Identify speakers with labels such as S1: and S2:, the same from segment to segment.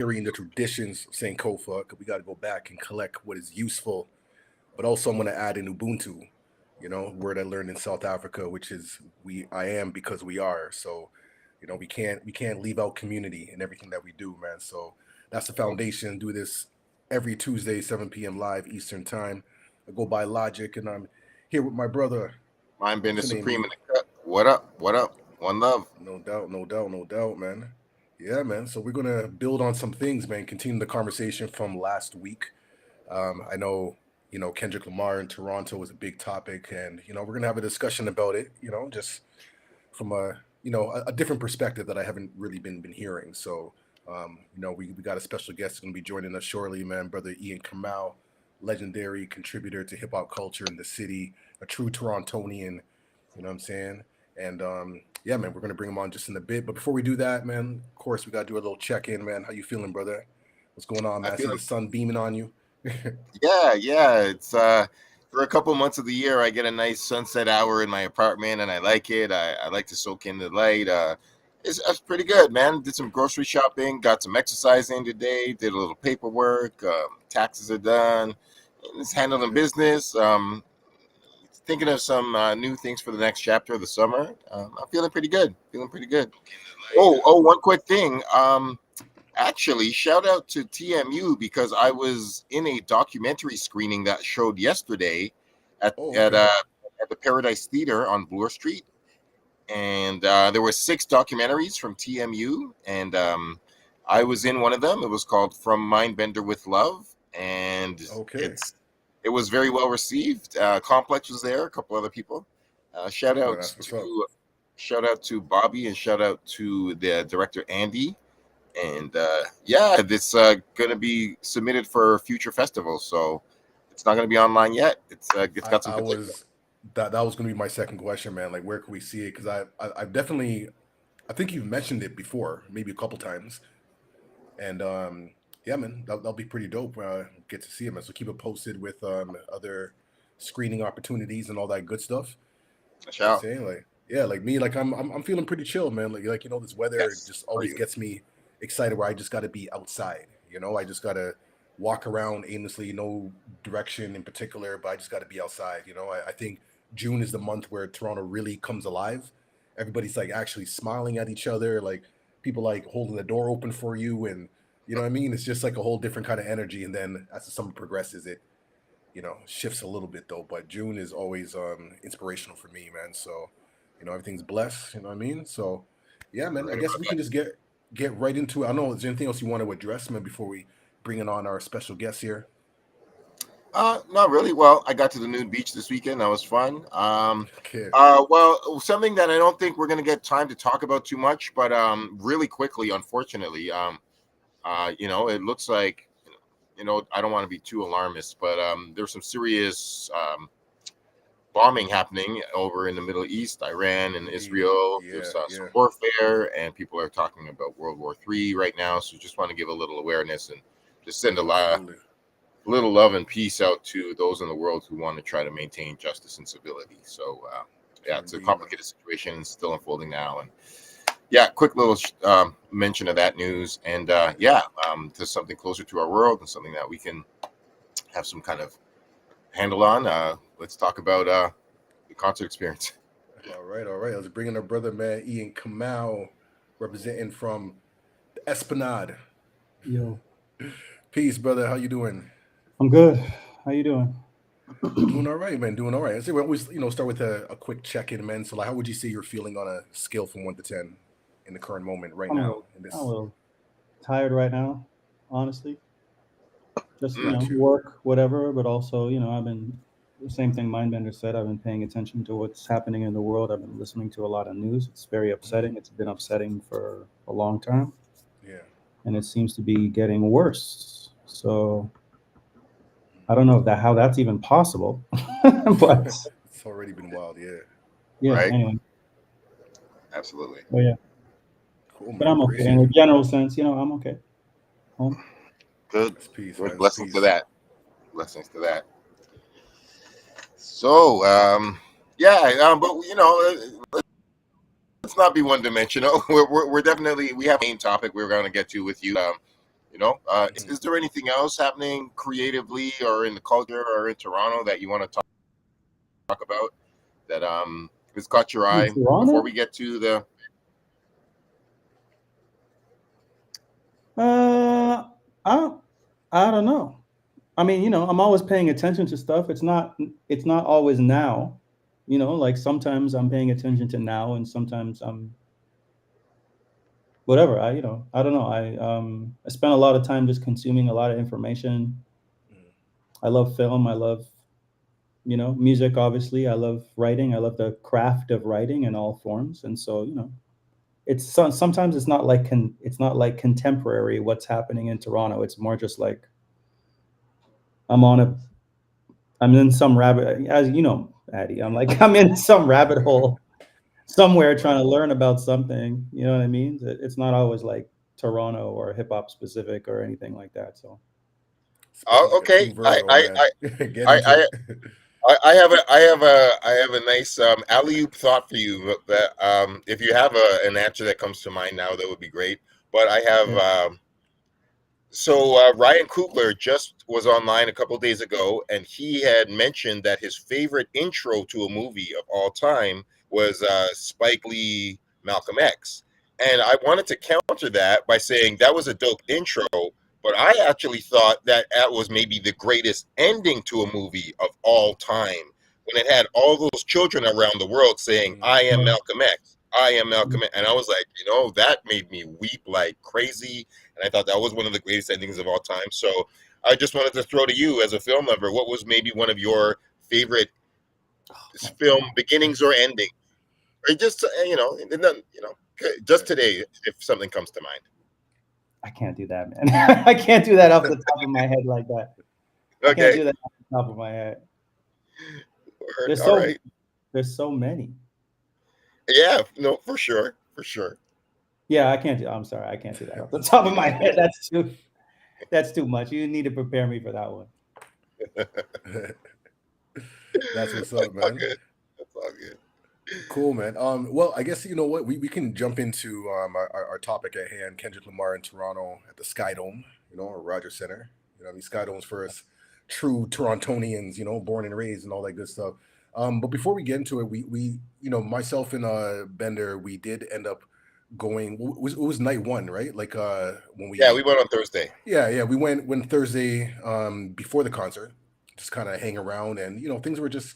S1: carrying the traditions of St. Kofa. We got to go back and collect what is useful, but also I'm going to add in Ubuntu, word I learned in South Africa, which is I am because we are. So, we can't leave out community in everything that we do, man. So that's the foundation. Do this every Tuesday, 7 p.m. live Eastern time. I go by Logic, and I'm here with my brother.
S2: Mindbender
S1: What's your name,
S2: Supreme
S1: B?
S2: in the cut. What up? What up? One love.
S1: No doubt, no doubt, no doubt, man. Yeah, man. So we're gonna build on some things, man. Continue the conversation from last week. I know, Kendrick Lamar in Toronto was a big topic, and we're gonna have a discussion about it. Just from a different perspective that I haven't really been hearing. So, we got a special guest going to be joining us shortly, man. Brother Ian Kamau, legendary contributor to hip hop culture in the city, a true Torontonian. You know what I'm saying? And yeah, man, we're gonna bring him on just in a bit. But before we do that, man, of course we gotta do a little check in, man. How you feeling, brother? What's going on,
S2: I
S1: man? I see
S2: feel
S1: the sun beaming on you.
S2: yeah. It's for a couple months of the year, I get a nice sunset hour in my apartment, and I like it. I like to soak in the light. It's pretty good, man. Did some grocery shopping, got some exercise in today, did a little paperwork. Taxes are done. It's handling
S1: Good.
S2: business. Thinking of some new things for the next chapter of the summer. I'm feeling pretty good. Feeling pretty good. One quick thing. Actually, shout out to TMU because I was in a documentary screening that showed yesterday at
S1: Oh,
S2: at
S1: okay.
S2: uh, at the Paradise Theater on Bloor Street, and there were 6 documentaries from TMU, and I was in one of them. It was called From Mindbender with Love, and
S1: Okay.
S2: it was very well received. Complex was there, a couple other people. Shout
S1: Oh,
S2: out
S1: that's what's up.
S2: to shout out to Bobby and shout out to the director Andy. And yeah, it's going to be submitted for future festivals, so it's not going to be online yet. It's
S1: I,
S2: got some
S1: I
S2: potential.
S1: was that was gonna be my second question, man. Like, where can we see it? Because I've definitely, I think you've mentioned it before, maybe a couple times, and yeah, man, that'll be pretty dope. Get to see it, man. So keep it posted with other screening opportunities and all that good stuff. You know what I'm
S2: Shout,
S1: saying? Like, yeah, like me, like I'm feeling pretty chill, man. Like this weather
S2: yes,
S1: just
S2: for
S1: always
S2: you.
S1: gets me excited. Where I just got to be outside. I just gotta walk around aimlessly, no direction in particular, but I just got to be outside. I think June is the month where Toronto really comes alive. Everybody's like actually smiling at each other, like people like holding the door open for you, and you know what I mean. It's just like a whole different kind of energy. And then as the summer progresses, it shifts a little bit though. But June is always inspirational for me, man. So everything's blessed. You know what I mean? So yeah, man. I
S2: Right
S1: guess
S2: about
S1: we
S2: that.
S1: can just get right into it. I don't know. Is there anything else you want to address, man, before we bring in on our special guest here?
S2: Not really. Well, I got to the nude beach this weekend. That was fun.
S1: Okay.
S2: Well, something that I don't think we're going to get time to talk about too much, but really quickly, unfortunately, it looks like, I don't want to be too alarmist, but there's some serious bombing happening over in the Middle East, Iran and Israel.
S1: Yeah,
S2: There's some
S1: yeah.
S2: warfare, and people are talking about World War III right now. So just want to give a little awareness and just send
S1: Absolutely.
S2: little love and peace out to those in the world who want to try to maintain justice and civility. So yeah,
S1: True
S2: it's a
S1: indeed, man.
S2: complicated situation and still unfolding now. And yeah, quick little mention of that news, and to something closer to our world and something that we can have some kind of handle on. Let's talk about the concert experience.
S1: All right, all right. Let's bring in our brother, man, Ian Kamau, representing from the Esplanade.
S3: Yo,
S1: Peace, brother. How you doing?
S3: I'm good. How you doing?
S1: Doing all right, man. Doing all right. I say we always, start with a quick check-in, man. So, like, how would you say you're feeling on a scale from 1 to 10 in the current moment right
S3: I'm a
S1: now?
S3: little,
S1: In
S3: I'm a
S1: this,
S3: little tired right now, honestly. Just
S2: Mm,
S1: got you.
S3: work, whatever. But also, I've been the same thing Mindbender said. I've been paying attention to what's happening in the world. I've been listening to a lot of news. It's very
S1: Mhm.
S3: upsetting. It's been upsetting for a long time,
S1: Yeah,
S3: and it seems to be getting worse. So I don't know if that how that's even possible, but
S1: it's already been wild. Yeah,
S3: yeah.
S2: right?
S3: Anyway,
S2: Absolutely.
S3: but yeah,
S1: cool,
S3: but
S1: man.
S3: I'm okay in
S1: Appreciate
S3: a
S1: it.
S3: general sense. I'm okay. Home.
S2: Good.
S1: It's peace,
S2: Good.
S1: man. It's
S2: Blessings to
S1: peace.
S2: that. Blessings to that. So, yeah, but let's not be one dimensional. We're definitely we have a main topic we're going to get to with you. Is there anything else happening creatively or in the culture or in Toronto that you want to talk about that has caught your eye before we get to the?
S3: I don't know. I mean, I'm always paying attention to stuff. It's not always now. Like sometimes I'm paying attention to now, and sometimes I'm whatever. I don't know. I spend a lot of time just consuming a lot of information. I love film. I love music. Obviously, I love writing. I love the craft of writing in all forms, and so it's sometimes it's not like contemporary what's happening in Toronto. It's more just like I'm in some rabbit, as you know, Addy. I'm in some rabbit hole somewhere trying to learn about something. You know what I mean? It's not always like Toronto or hip hop specific or anything like that. So.
S2: Okay. I have a nice alley-oop thought for you. That if you have an answer that comes to mind now, that would be great. But I have. So Ryan Coogler just was online a couple of days ago, and he had mentioned that his favorite intro to a movie of all time was Spike Lee Malcolm X. And I wanted to counter that by saying that was a dope intro, but I actually thought that was maybe the greatest ending to a movie of all time, when it had all those children around the world saying, "I am Malcolm X. I am Malcolm X." And I was like, that made me weep like crazy. And I thought that was one of the greatest endings of all time. So I just wanted to throw to you, as a film lover, what was maybe one of your favorite film beginnings or endings? Or just, just today, if something comes to mind.
S3: I can't do that, man. I can't do that off the top of my head like that. I can't do that off the top of my head. There's so many.
S2: Yeah, no, for sure.
S3: Yeah, I'm sorry, I can't do that off the top of my head. That's too much. You need to prepare me for that one.
S1: That's what's up, man.
S2: That's all good.
S1: Cool, man. Well, I guess you know what, we can jump into our topic at hand. Kendrick Lamar in Toronto at the Sky Dome, or Rogers Center. Sky Dome's for us true Torontonians, born and raised and all that good stuff. But before we get into it, we myself and Bender, we did end up going. It was night one, right? Like when we
S2: went on Thursday.
S1: Yeah, we went Thursday before the concert, just kind of hang around, and things were just.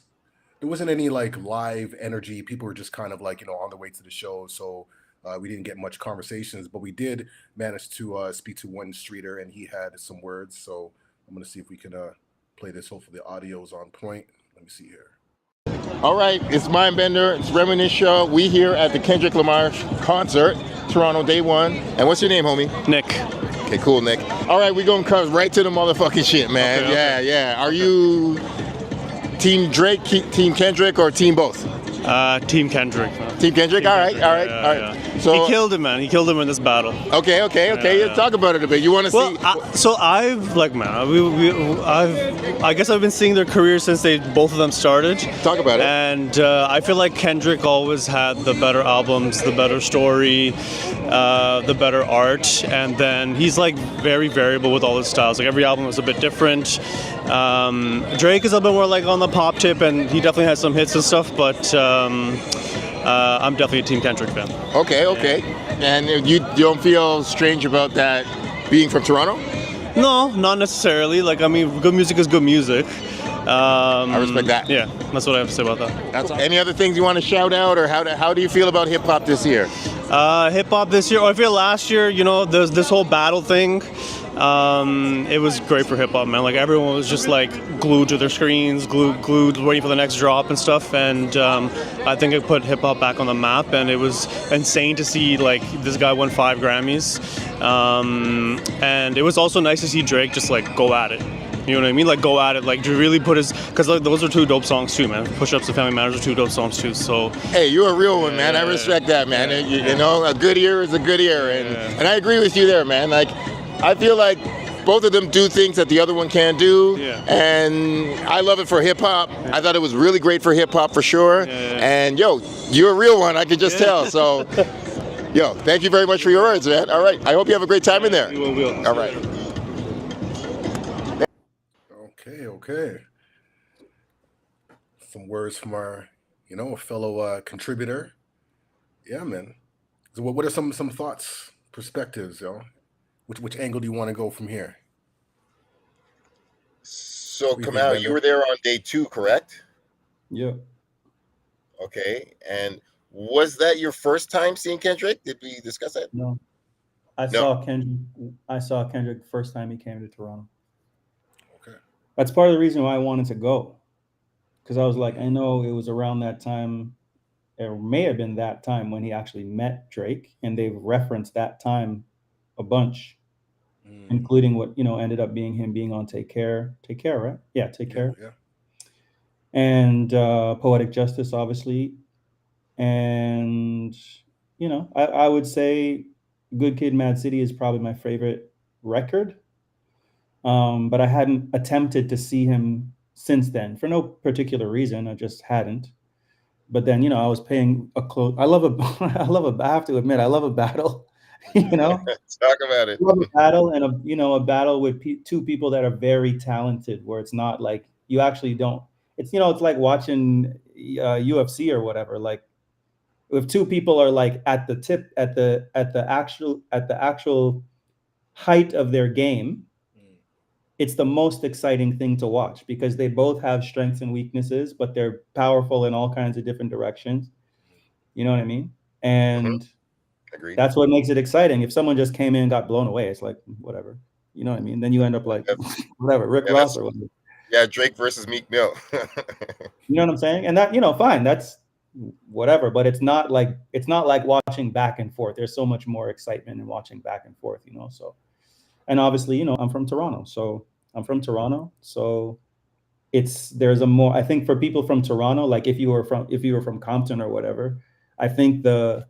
S1: There wasn't any like live energy. People were just kind of like, on their way to the show. So we didn't get much conversations, but we did manage to speak to one streeter, and he had some words. So I'm going to see if we can play this. Hopefully the audio is on point. Let me see here.
S2: All right, it's Mindbender. It's Reminisce Show. We here at the Kendrick Lamar concert, Toronto, day one. And what's your name, homie?
S4: Nick.
S2: Okay, cool, Nick. All right, we're going to come right to the motherfucking shit, man. Okay. Yeah. Are you Team Drake, Team Kendrick, or Team both?
S4: Team Kendrick.
S2: Team Kendrick? All right.
S4: Yeah. So he killed him, man. He killed him in this battle.
S2: Okay. Yeah. Talk about it a bit. You want to see?
S4: So I've I guess I've been seeing their careers since both of them started.
S2: Talk about it.
S4: And I feel like Kendrick always had the better albums, the better story, the better art, and then he's like very variable with all his styles. Like every album is a bit different. Drake is a bit more like on the pop tip, and he definitely has some hits and stuff, but I'm definitely a Team Kendrick fan.
S2: Okay. And you don't feel strange about that being from Toronto?
S4: No, not necessarily. Like, I mean, good music is good music.
S2: I respect that.
S4: Yeah, that's what I have to say about that.
S2: Any other things you want to shout out, or how do you feel about hip hop this year?
S4: Hip hop this year, or I feel last year, this whole battle thing. It was great for hip hop, man. Like everyone was just like glued to their screens, glued, waiting for the next drop and stuff. And I think it put hip hop back on the map. And it was insane to see like this guy won 5 Grammys. And it was also nice to see Drake just like go at it. You know what I mean? Like go at it, like to really put because like, those are 2 dope songs too, man. Push Ups to Family Matters are 2 dope songs too. So
S2: hey, you're a real one, man. I respect that, man. A good ear is a good ear, and I agree with you there, man. Like I feel like both of them do things that the other one can't do, and I love it for hip hop. I thought it was really great for hip hop for sure. And yo, you're a real one. I could just tell. So Yo, thank you very much for your words, man. All right. I hope you have a great time in there.
S4: We will.
S2: All right.
S1: Okay. Some words from our, fellow contributor. Yeah, man. So what are some thoughts, perspectives, Which angle do you want to go from here?
S2: So, Kamau, you were there on day 2, correct?
S3: Yeah.
S2: Okay. And was that your first time seeing Kendrick? Did we discuss that?
S3: No. I saw Kendrick the first time he came to Toronto.
S1: Okay.
S3: That's part of the reason why I wanted to go. Because I was like, I know it was around that time, it may have been that time when he actually met Drake, and they've referenced that time a bunch, including what ended up being him being on Take Care, right? Yeah, Take Care.
S1: Yeah.
S3: And Poetic Justice, obviously. And I would say Good Kid, Mad City is probably my favorite record. But I hadn't attempted to see him since then for no particular reason. I just hadn't. But then, I was paying a close. I have to admit, I love a battle.
S2: Talk about it.
S3: I love a battle, and a battle with two people that are very talented, where it's not like you actually don't. It's it's like watching UFC or whatever. Like if two people are like at the tip, at the actual height of their game, it's the most exciting thing to watch because they both have strengths and weaknesses, but they're powerful in all kinds of different directions. You know what I mean? And
S2: Agreed.
S3: That's what makes it exciting. If someone just came in and got blown away, it's like, whatever. You know what I mean? Then you end up like, whatever, Rick Ross or whatever.
S2: Yeah, Drake versus Meek Mill.
S3: You know what I'm saying? And that, fine, that's whatever, but it's not like watching back and forth. There's so much more excitement in watching back and forth, so. And obviously, I'm from Toronto. So there's a more, I think for people from Toronto, like if you were from Compton or whatever, I think there's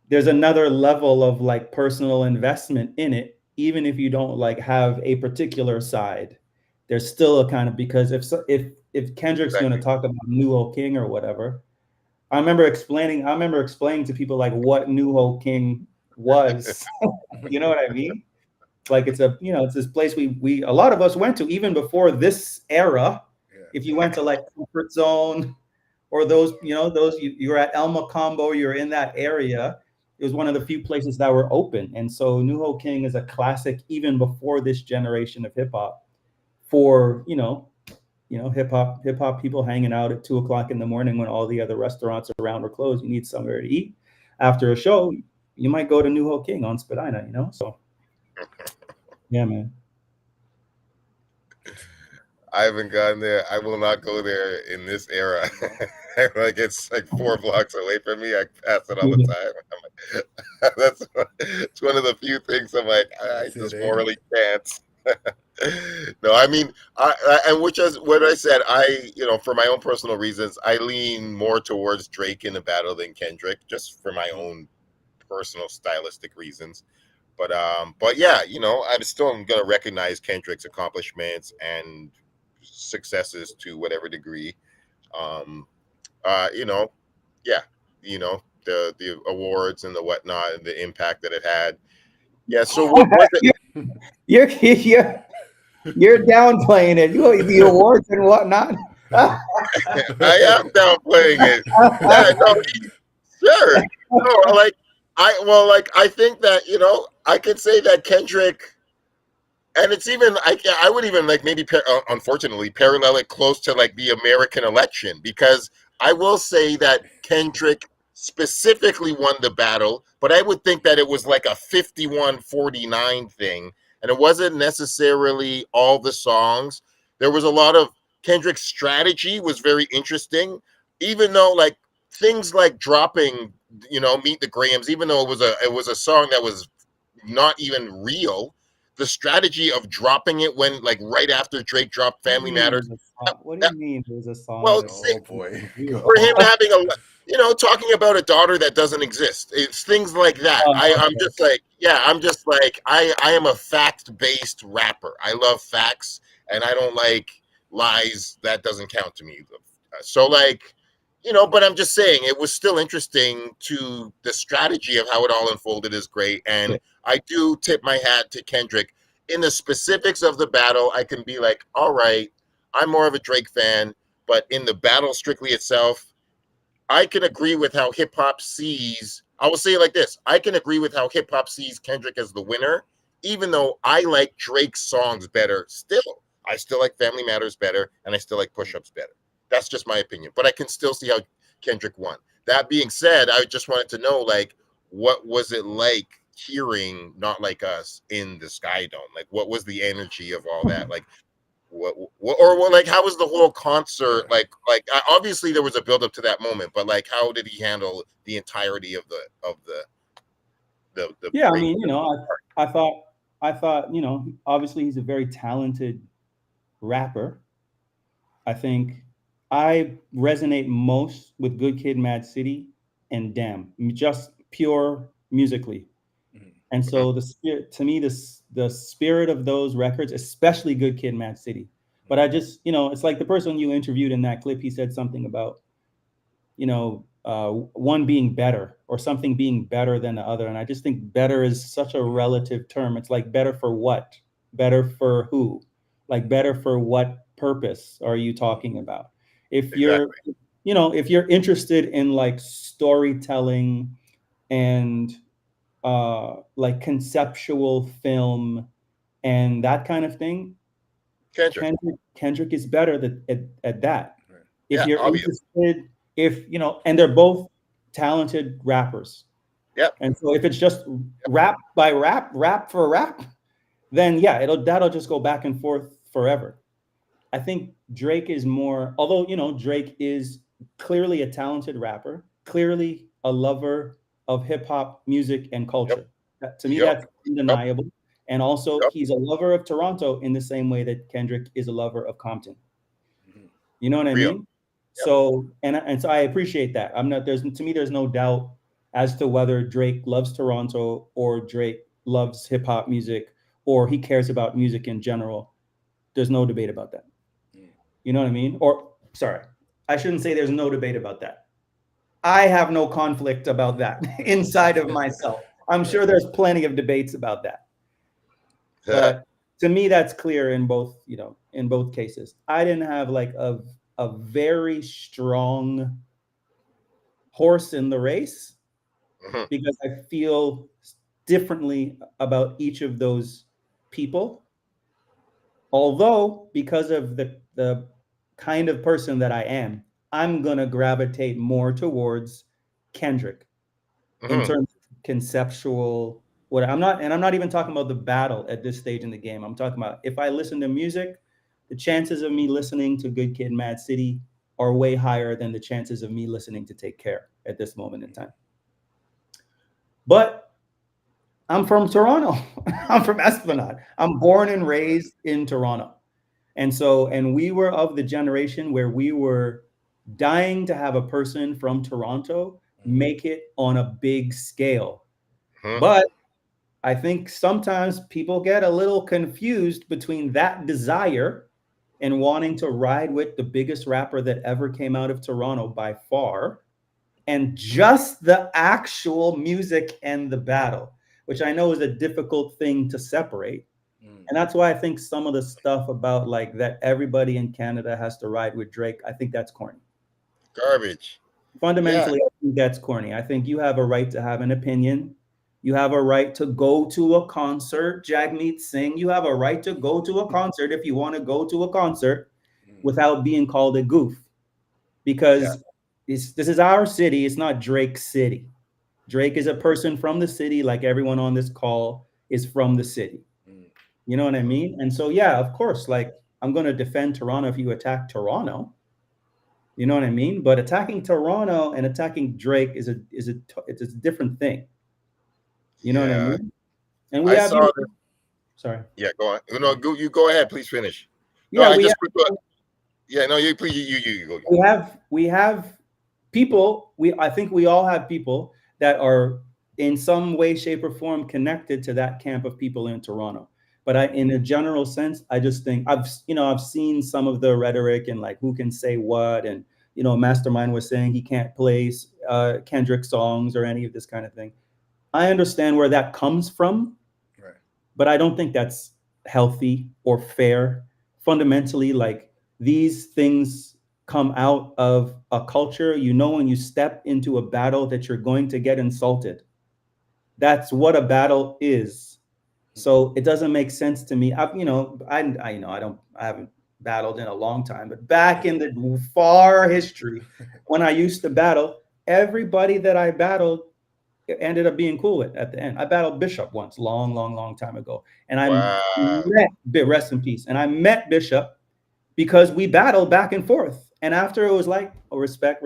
S3: another level of like personal investment in it, even if you don't like have a particular side. There's still a kind of, because if Kendrick's going to talk about New Ho King or whatever, I remember explaining to people like what New Ho King was. You know what I mean? Like it's this place we a lot of us went to even before this era. Yeah. If you went to like Comfort Zone or those you were at Elma Combo, you're in that area. It was one of the few places that were open. And so New Ho King is a classic even before this generation of hip hop for, hip hop people hanging out at 2:00 in the morning when all the other restaurants around were closed. You need somewhere to eat after a show. You might go to New Ho King on Spadina, so. Yeah, man.
S2: I haven't gone there. I will not go there in this era. Like it's like 4 blocks away from me. I pass it all the time. It's one of the few things I'm like, I just morally can't. No, I mean, and which is what I said. For my own personal reasons, I lean more towards Drake in the battle than Kendrick, just for my own personal stylistic reasons. But yeah, I'm still going to recognize Kendrick's accomplishments and successes to whatever degree. The awards and the whatnot and the impact that it had. Yeah. So what was it?
S3: You're downplaying it. The awards and whatnot.
S2: I am downplaying it. Yeah, no, sure. No, I think that I could say that Kendrick, and it's even I would even like maybe unfortunately parallel it close to like the American election, because I will say that Kendrick specifically won the battle, but I would think that it was like a 51-49 thing, and it wasn't necessarily all the songs. There was a lot of Kendrick's strategy was very interesting, even though like things like dropping, Meet the Grahams, even though it was a song that was not even real, the strategy of dropping it when like right after Drake dropped Family Matters.
S3: What do you mean there's a song?
S1: Well, oh boy.
S2: For him having talking about a daughter that doesn't exist. It's things like that. I'm just like, I am a fact-based rapper. I love facts and I don't like lies. That doesn't count to me. So like, you know, but I'm just saying it was still interesting. To the strategy of how it all unfolded is great, and
S3: Yeah.
S2: I do tip my hat to Kendrick. In the specifics of the battle, I can be like, all right, I'm more of a Drake fan, but in the battle strictly itself, I can agree with how hip hop sees. I will say it like this: I can agree with how hip hop sees Kendrick as the winner, even though I like Drake's songs better. Still, I still like Family Matters better, and I still like Push Ups better. That's just my opinion, but I can still see how Kendrick won. That being said, I just wanted to know, like, what was it like hearing "Not Like Us" in the Sky Dome? Like, what was the energy of all that? Like, like, how was the whole concert? Obviously there was a build up to that moment, but like, how did he handle the entirety of the
S3: Yeah, I
S2: break?
S3: mean, I thought, obviously he's a very talented rapper. I think I resonate most with Good Kid, Mad City, and Damn, just pure musically. And so the spirit, to me, the spirit of those records, especially Good Kid, Mad City. But I just, it's like the person you interviewed in that clip. He said something about, one being better or something being better than the other. And I just think better is such a relative term. It's like better for what? Better for who? Like better for what purpose are you talking about? If you're, if you're interested in like storytelling and like conceptual film and that kind of thing, Kendrick is better at that.
S2: Right.
S3: If you're interested, and they're both talented rappers.
S2: Yep.
S3: And so if it's just rap by rap, rap for rap, then yeah, that'll just go back and forth forever. I think Drake is more, although Drake is clearly a talented rapper, clearly a lover of hip hop music and culture. To me, that's undeniable. And also, he's a lover of Toronto in the same way that Kendrick is a lover of Compton. You know what I mean? So, and so I appreciate that. To me, there's no doubt as to whether Drake loves Toronto or Drake loves hip hop music or he cares about music in general. There's no debate about that. You know what I mean? Or, sorry, I shouldn't say there's no debate about that. I have no conflict about that inside of myself. I'm sure there's plenty of debates about that. But to me, that's clear in both cases. I didn't have like a very strong horse in the race because I feel differently about each of those people. Although, because of the kind of person that I am, I'm gonna gravitate more towards Kendrick in terms of conceptual. I'm not even talking about the battle at this stage in the game. I'm talking about if I listen to music, the chances of me listening to Good Kid, Mad City are way higher than the chances of me listening to Take Care at this moment in time. But I'm from Toronto. I'm from Esplanade. I'm born and raised in Toronto. And we were of the generation where we were dying to have a person from Toronto make it on a big scale. But I think sometimes people get a little confused between that desire and wanting to ride with the biggest rapper that ever came out of Toronto by far, and just the actual music and the battle, which I know is a difficult thing to separate. And that's why I think some of the stuff about like that everybody in Canada has to ride with Drake, I think that's corny.
S2: Garbage.
S3: Fundamentally, I think that's corny. I think you have a right to have an opinion. You have a right to go to a concert. Jagmeet Singh, you have a right to go to a concert if you want to go to a concert without being called a goof. Because this is our city. It's not Drake's city. Drake is a person from the city, like everyone on this call is from the city. You know what I mean? And so, yeah, of course, like I'm going to defend Toronto if you attack Toronto. You know what I mean? But attacking Toronto and attacking Drake it's a different thing. You know what I mean? And we have. Sorry.
S2: Yeah, go on. No, you go ahead. Please finish.
S3: Yeah,
S2: no, you please you go.
S3: We have people. I think we all have people that are in some way, shape, or form connected to that camp of people in Toronto. But in a general sense, I just think I've seen some of the rhetoric and like who can say what and Mastermind was saying he can't play Kendrick songs or any of this kind of thing. I understand where that comes from,
S1: Right.
S3: but I don't think that's healthy or fair. Fundamentally, like, these things come out of a culture. When you step into a battle that you're going to get insulted. That's what a battle is. So it doesn't make sense to me. I haven't battled in a long time, but back in the far history, when I used to battle, everybody that I battled ended up being cool at the end. I battled Bishop once, long time ago, and I met, rest in peace, and I met Bishop because we battled back and forth. And after, it was like, oh, respect,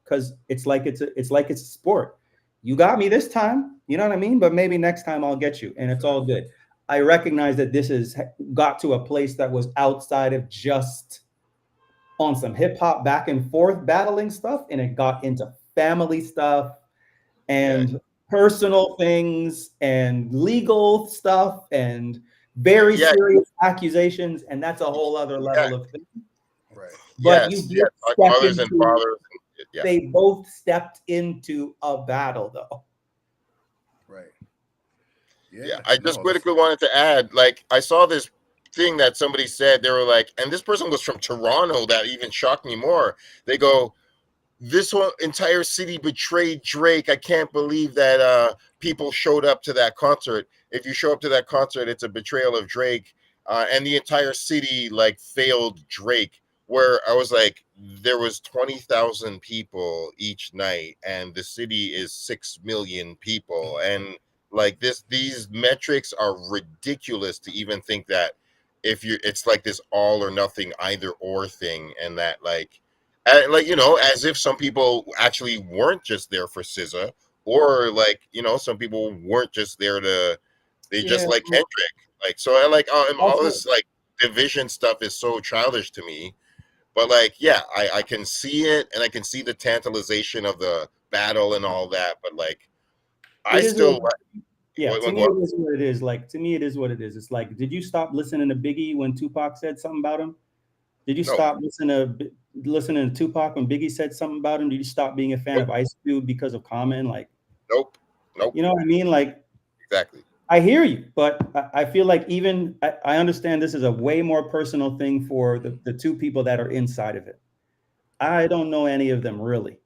S3: because it's like it's a sport. You got me this time, you know what I mean? But maybe next time I'll get you, and it's all good. I recognize that this has got to a place that was outside of just on some hip hop back and forth battling stuff, and it got into family stuff and personal things and legal stuff and very serious accusations, and that's a whole other level of thing.
S1: Right.
S3: But
S2: mothers and fathers.
S3: They both stepped into a battle, though.
S1: Right.
S2: Yeah. I just quickly wanted to add, like, I saw this thing that somebody said. They were like, and this person was from Toronto, that even shocked me more. They go, this whole entire city betrayed Drake. I can't believe that people showed up to that concert. If you show up to that concert, it's a betrayal of Drake. And the entire city, like, failed Drake. Where I was like, there was 20,000 people each night, and the city is 6 million people. And like these metrics are ridiculous to even think that it's like this all or nothing, either or thing. And that like, as if some people actually weren't just there for SZA, or like, some people weren't just there they just like Kendrick. Like, so I like all this like division stuff is so childish to me. But like, I can see it, and I can see the tantalization of the battle and all that. But like, to me, it is what it is.
S3: Like, to me, it is what it is. It's like, did you stop listening to Biggie when Tupac said something about him? Did you stop listening to Tupac when Biggie said something about him? Did you stop being a fan of Ice Cube because of Common? Like,
S2: nope.
S3: You know what I mean? Like,
S2: exactly.
S3: I hear you, but I feel like I understand this is a way more personal thing for the two people that are inside of it. I don't know any of them really.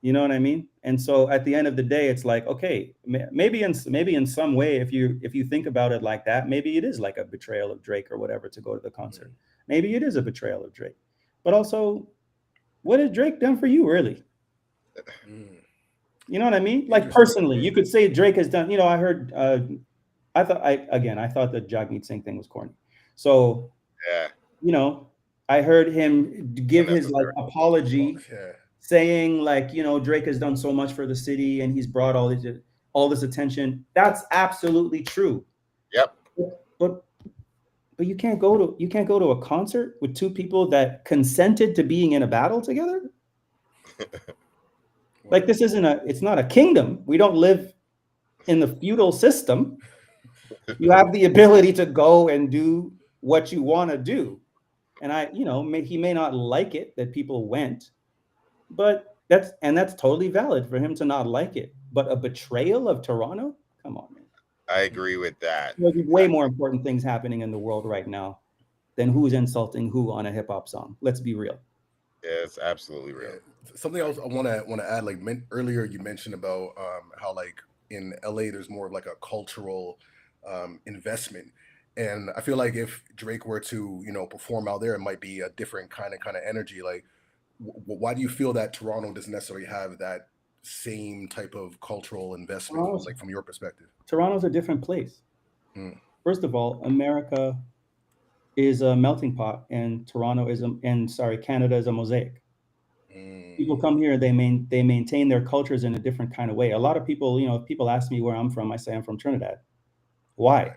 S3: You know what I mean? And so at the end of the day, it's like, okay, maybe in some way, if you think about it like that, maybe it is like a betrayal of Drake or whatever to go to the concert. Maybe it is a betrayal of Drake. But also, what has Drake done for you, really? You know what I mean? Like, personally, you could say Drake has done, I heard, I thought the Jagmeet Singh thing was corny. So, I heard him give his like apology, saying like, Drake has done so much for the city and he's brought all this attention. That's absolutely true.
S2: Yep.
S3: But you can't go to a concert with two people that consented to being in a battle together. Like, it's not a kingdom. We don't live in the feudal system. You have the ability to go and do what you want to do. And he may not like it that people went, but that's totally valid for him to not like it. But a betrayal of Toronto? Come on, man.
S2: I agree with that.
S3: There's way more important things happening in the world right now than who's insulting who on a hip hop song. Let's be real.
S2: Yeah, it's absolutely real.
S1: Something else I want to add, like earlier you mentioned about how like in LA there's more of like a cultural investment, and I feel like if Drake were to perform out there, it might be a different kind of energy. Like, why do you feel that Toronto doesn't necessarily have that same type of cultural investment, like from your perspective? Toronto's
S3: a different place. First of all, America is a melting pot, and Canada is a mosaic. People come here, they maintain their cultures in a different kind of way. A lot of people, if people ask me where I'm from, I say I'm from Trinidad. Why?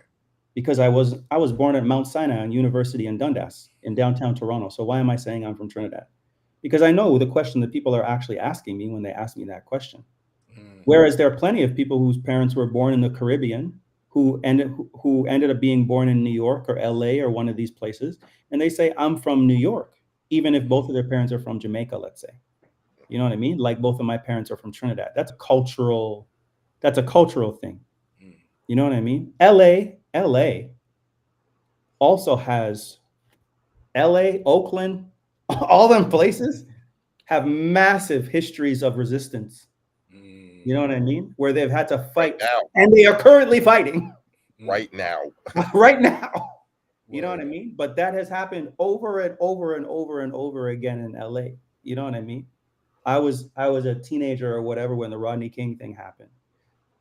S3: Because I was born at Mount Sinai University in Dundas, in downtown Toronto. So why am I saying I'm from Trinidad? Because I know the question that people are actually asking me when they ask me that question. Whereas there are plenty of people whose parents were born in the Caribbean who ended up being born in New York or LA or one of these places, and they say, I'm from New York. even if both of their parents are from Jamaica, let's say. You know what I mean? Like both of my parents are from Trinidad. That's a cultural thing. You know what I mean? LA also has Oakland, all them places have massive histories of resistance. You know what I mean? Where they've had to fight, and they are currently fighting
S2: right now.
S3: right now. You know what I mean? But that has happened over and over and over and over again in LA. You know what I mean? I was a teenager or whatever when the Rodney King thing happened.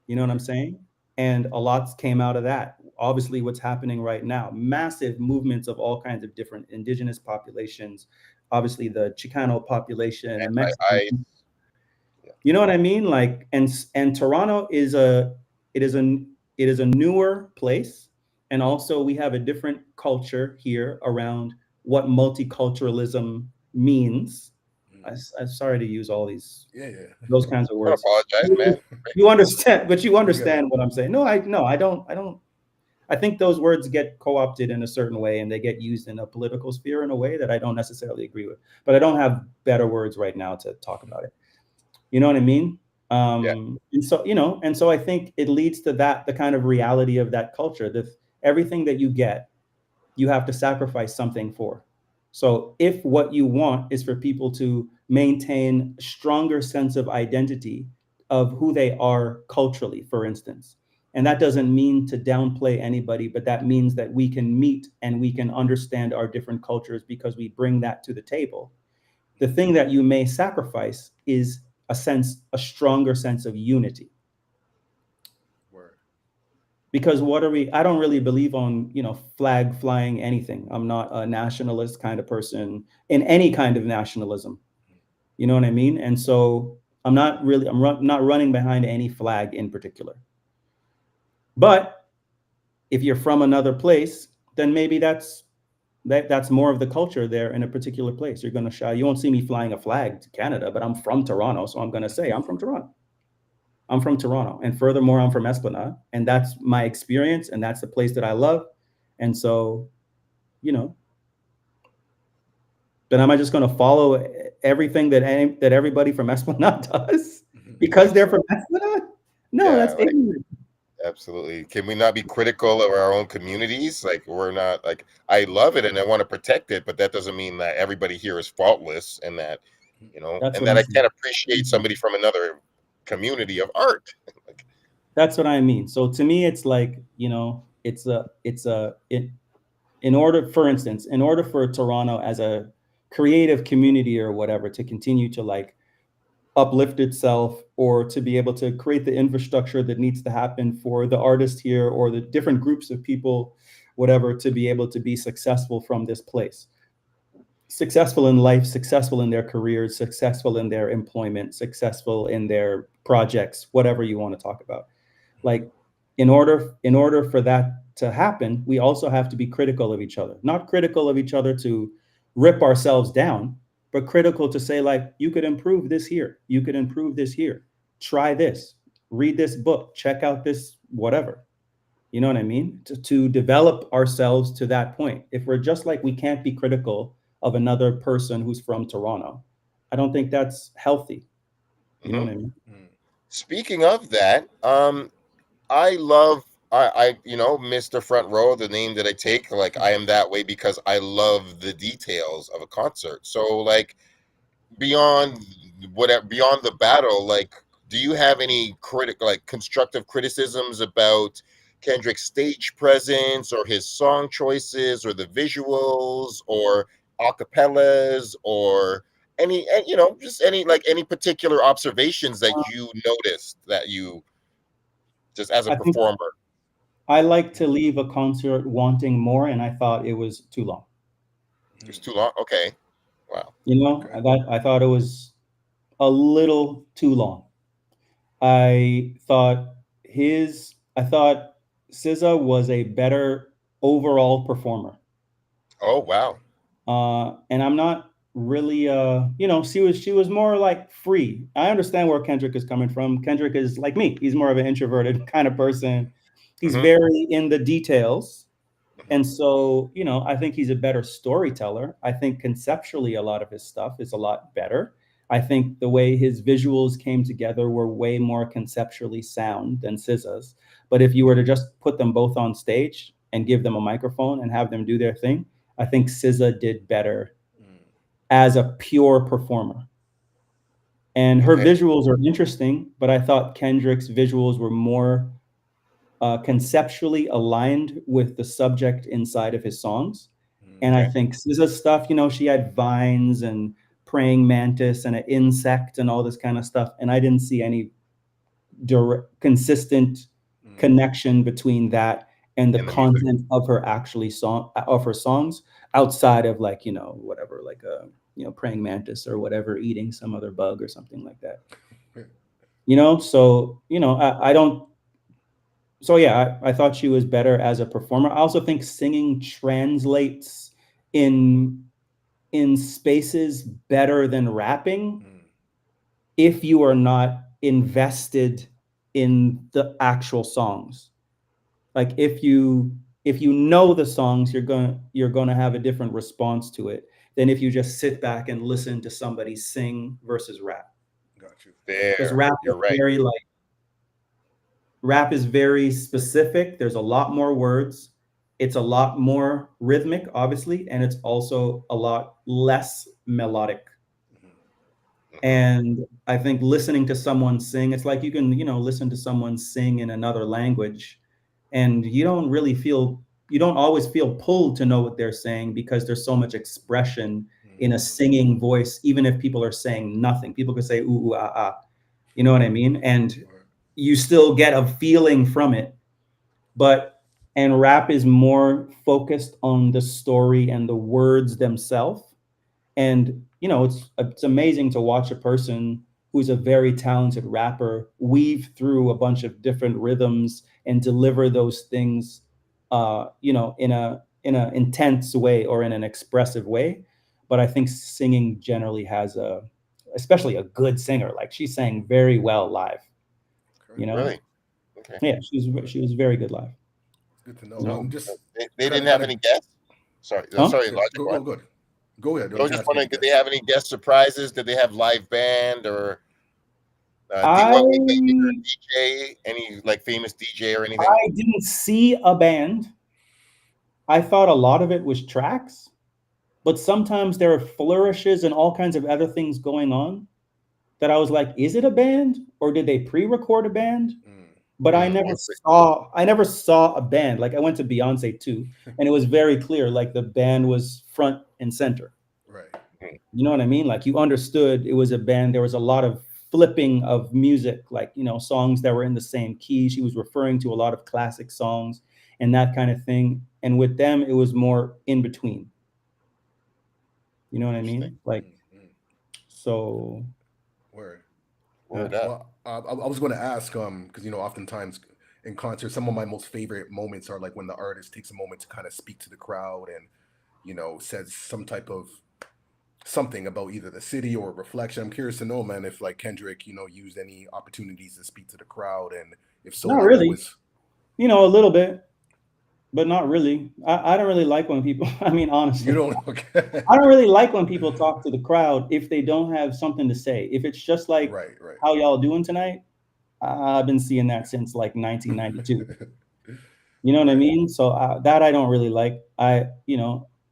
S3: You know what I'm saying? And a lot came out of that. Obviously, what's happening right now, massive movements of all kinds of different indigenous populations. Obviously, the Chicano population and Mexican. You know what I mean? Like, and Toronto is a newer place, and also we have a different culture here around what multiculturalism means. I'm sorry to use all those kinds of words.
S2: I apologize, man.
S3: You understand, but you understand what I'm saying. No, I don't. I think those words get co-opted in a certain way, and they get used in a political sphere in a way that I don't necessarily agree with. But I don't have better words right now to talk about it. You know what I mean? And so, and so I think it leads to the kind of reality of that culture. That everything that you get, you have to sacrifice something for. So if what you want is for people to maintain a stronger sense of identity of who they are culturally, for instance, and that doesn't mean to downplay anybody, but that means that we can meet and we can understand our different cultures because we bring that to the table. The thing that you may sacrifice is a stronger sense of unity. Because I don't really believe on, flag flying anything. I'm not a nationalist kind of person in any kind of nationalism. You know what I mean? And so I'm not running behind any flag in particular. But if you're from another place, then maybe that's more of the culture there in a particular place. You're going to shout. You won't see me flying a flag to Canada, but I'm from Toronto. So I'm going to say I'm from Toronto. I'm from Toronto. And furthermore, I'm from Esplanade. And that's my experience. And that's the place that I love. And so, then am I just going to follow everything that everybody from Esplanade does because they're from Esplanade? No, that's ignorant.
S2: Absolutely. Can we not be critical of our own communities? Like, we're not, like, I love it and I want to protect it, but that doesn't mean that everybody here is faultless and that, and that I can't appreciate somebody from another community of art.
S3: That's what I mean. So to me, it's like, in order for Toronto as a creative community or whatever to continue to like uplift itself or to be able to create the infrastructure that needs to happen for the artist here or the different groups of people, whatever, to be able to be successful from this place. Successful in life, successful in their careers, successful in their employment, successful in their projects, whatever you want to talk about. Like, in order for that to happen, we also have to be critical of each other. Not critical of each other to rip ourselves down, but critical to say, like, you could improve this here. You could improve this here. Try this. Read this book. Check out this whatever. You know what I mean? To develop ourselves to that point. If we're just like, we can't be critical of another person who's from Toronto, I don't think that's healthy. You know what I mean?
S2: Speaking of that, I love, Mr. Front Row, the name that I take, like, I am that way because I love the details of a concert. So, like, beyond the battle, like, do you have any constructive criticisms about Kendrick's stage presence or his song choices or the visuals or acapellas or any particular observations that you noticed that you just as a performer?
S3: I like to leave a concert wanting more, and I thought it was too long.
S2: It was too long? Okay. Wow.
S3: I thought it was a little too long. I thought SZA was a better overall performer.
S2: Oh, wow.
S3: And I'm not really, she was more like free. I understand where Kendrick is coming from. Kendrick is like me. He's more of an introverted kind of person. He's very in the details, And so, you know, I think he's a better storyteller. I think conceptually a lot of his stuff is a lot better. I think the way his visuals came together were way more conceptually sound than SZA's. But if you were to just put them both on stage and give them a microphone and have them do their thing, I think SZA did better as a pure performer. And her visuals are interesting, but I thought Kendrick's visuals were more conceptually aligned with the subject inside of his songs. And I think SZA's stuff, you know, she had vines and praying mantis and an insect and all this kind of stuff. And I didn't see any consistent connection between that and the content of her songs outside of, like, you know, whatever, like a, you know, praying mantis or whatever, eating some other bug or something like that. You know, so, you know, I don't. So yeah, I thought she was better as a performer. I also think singing translates in spaces better than rapping if you are not invested in the actual songs. Like if you know the songs, you're gonna have a different response to it than if you just sit back and listen to somebody sing versus rap.
S1: Got you.
S3: Because rap is very like. Rap is very specific. There's a lot more words. It's a lot more rhythmic, obviously, and it's also a lot less melodic. And I think listening to someone sing, it's like you can, you know, listen to someone sing in another language, and you don't always feel pulled to know what they're saying because there's so much expression in a singing voice, even if people are saying nothing. People can say ooh, ooh, ah, ah. You know what I mean? And you still get a feeling from it. And rap is more focused on the story and the words themselves. And, you know, it's amazing to watch a person who's a very talented rapper weave through a bunch of different rhythms and deliver those things, you know, in a intense way or in an expressive way. But I think singing generally especially a good singer, like she sang very well live. You know,
S2: really? Okay.
S3: Yeah, she was very good live.
S1: Good to know.
S2: They didn't have any guests. Sorry, sorry, Logic.
S1: Go ahead.
S2: I was just wondering, did they have any guest surprises? Did they have live band or DJ? Any like famous DJ or anything?
S3: I didn't see a band. I thought a lot of it was tracks, but sometimes there are flourishes and all kinds of other things going on that I was like, is it a band or did they pre-record a band? But I never saw a band. Like I went to Beyonce too, and it was very clear, like the band was front and center.
S1: Right.
S3: You know what I mean? Like you understood it was a band. There was a lot of flipping of music, like, you know, songs that were in the same key. She was referring to a lot of classic songs and that kind of thing. And with them, it was more in between. You know what I mean? Like, so.
S1: Word up. Well, I was going to ask, because, you know, oftentimes in concerts, some of my most favorite moments are like when the artist takes a moment to kind of speak to the crowd and, you know, says some type of something about either the city or reflection. I'm curious to know, man, if like Kendrick, you know, used any opportunities to speak to the crowd, and if so,
S3: not really. You know, a little bit, but not really. I don't really like when people. I mean, honestly,
S1: you don't. Okay.
S3: I don't really like when people talk to the crowd if they don't have something to say. If it's just like,
S1: right.
S3: How y'all doing tonight? I've been seeing that since like 1992. You know what I mean? So that I don't really like. I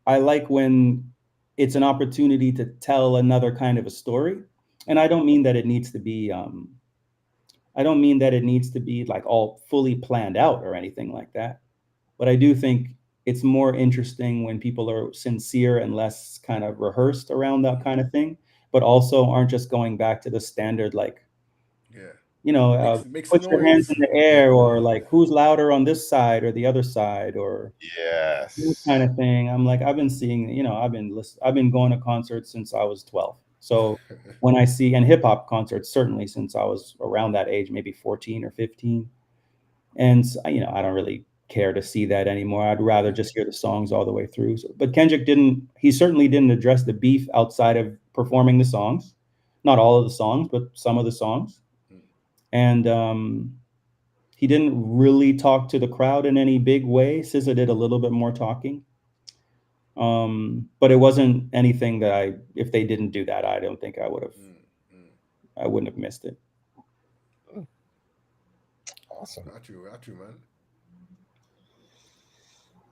S3: like when it's an opportunity to tell another kind of a story, and I don't mean that it needs to be. I don't mean that it needs to be like all fully planned out or anything like that. But I do think it's more interesting when people are sincere and less kind of rehearsed around that kind of thing, but also aren't just going back to the standard, like, you know, put your hands in the air, or like who's louder on this side or the other side, or this kind of thing. I'm like, I've been seeing, you know, I've been going to concerts since I was 12. So when I see, and hip hop concerts, certainly since I was around that age, maybe 14 or 15. And, you know, I don't really care to see that anymore. I'd rather just hear the songs all the way through. But Kendrick he certainly didn't address the beef outside of performing the songs. Not all of the songs, but some of the songs. And He didn't really talk to the crowd in any big way. SZA did a little bit more talking. But it wasn't anything that if they didn't do that, I don't think I wouldn't have missed it.
S2: Awesome.
S1: Got you, man.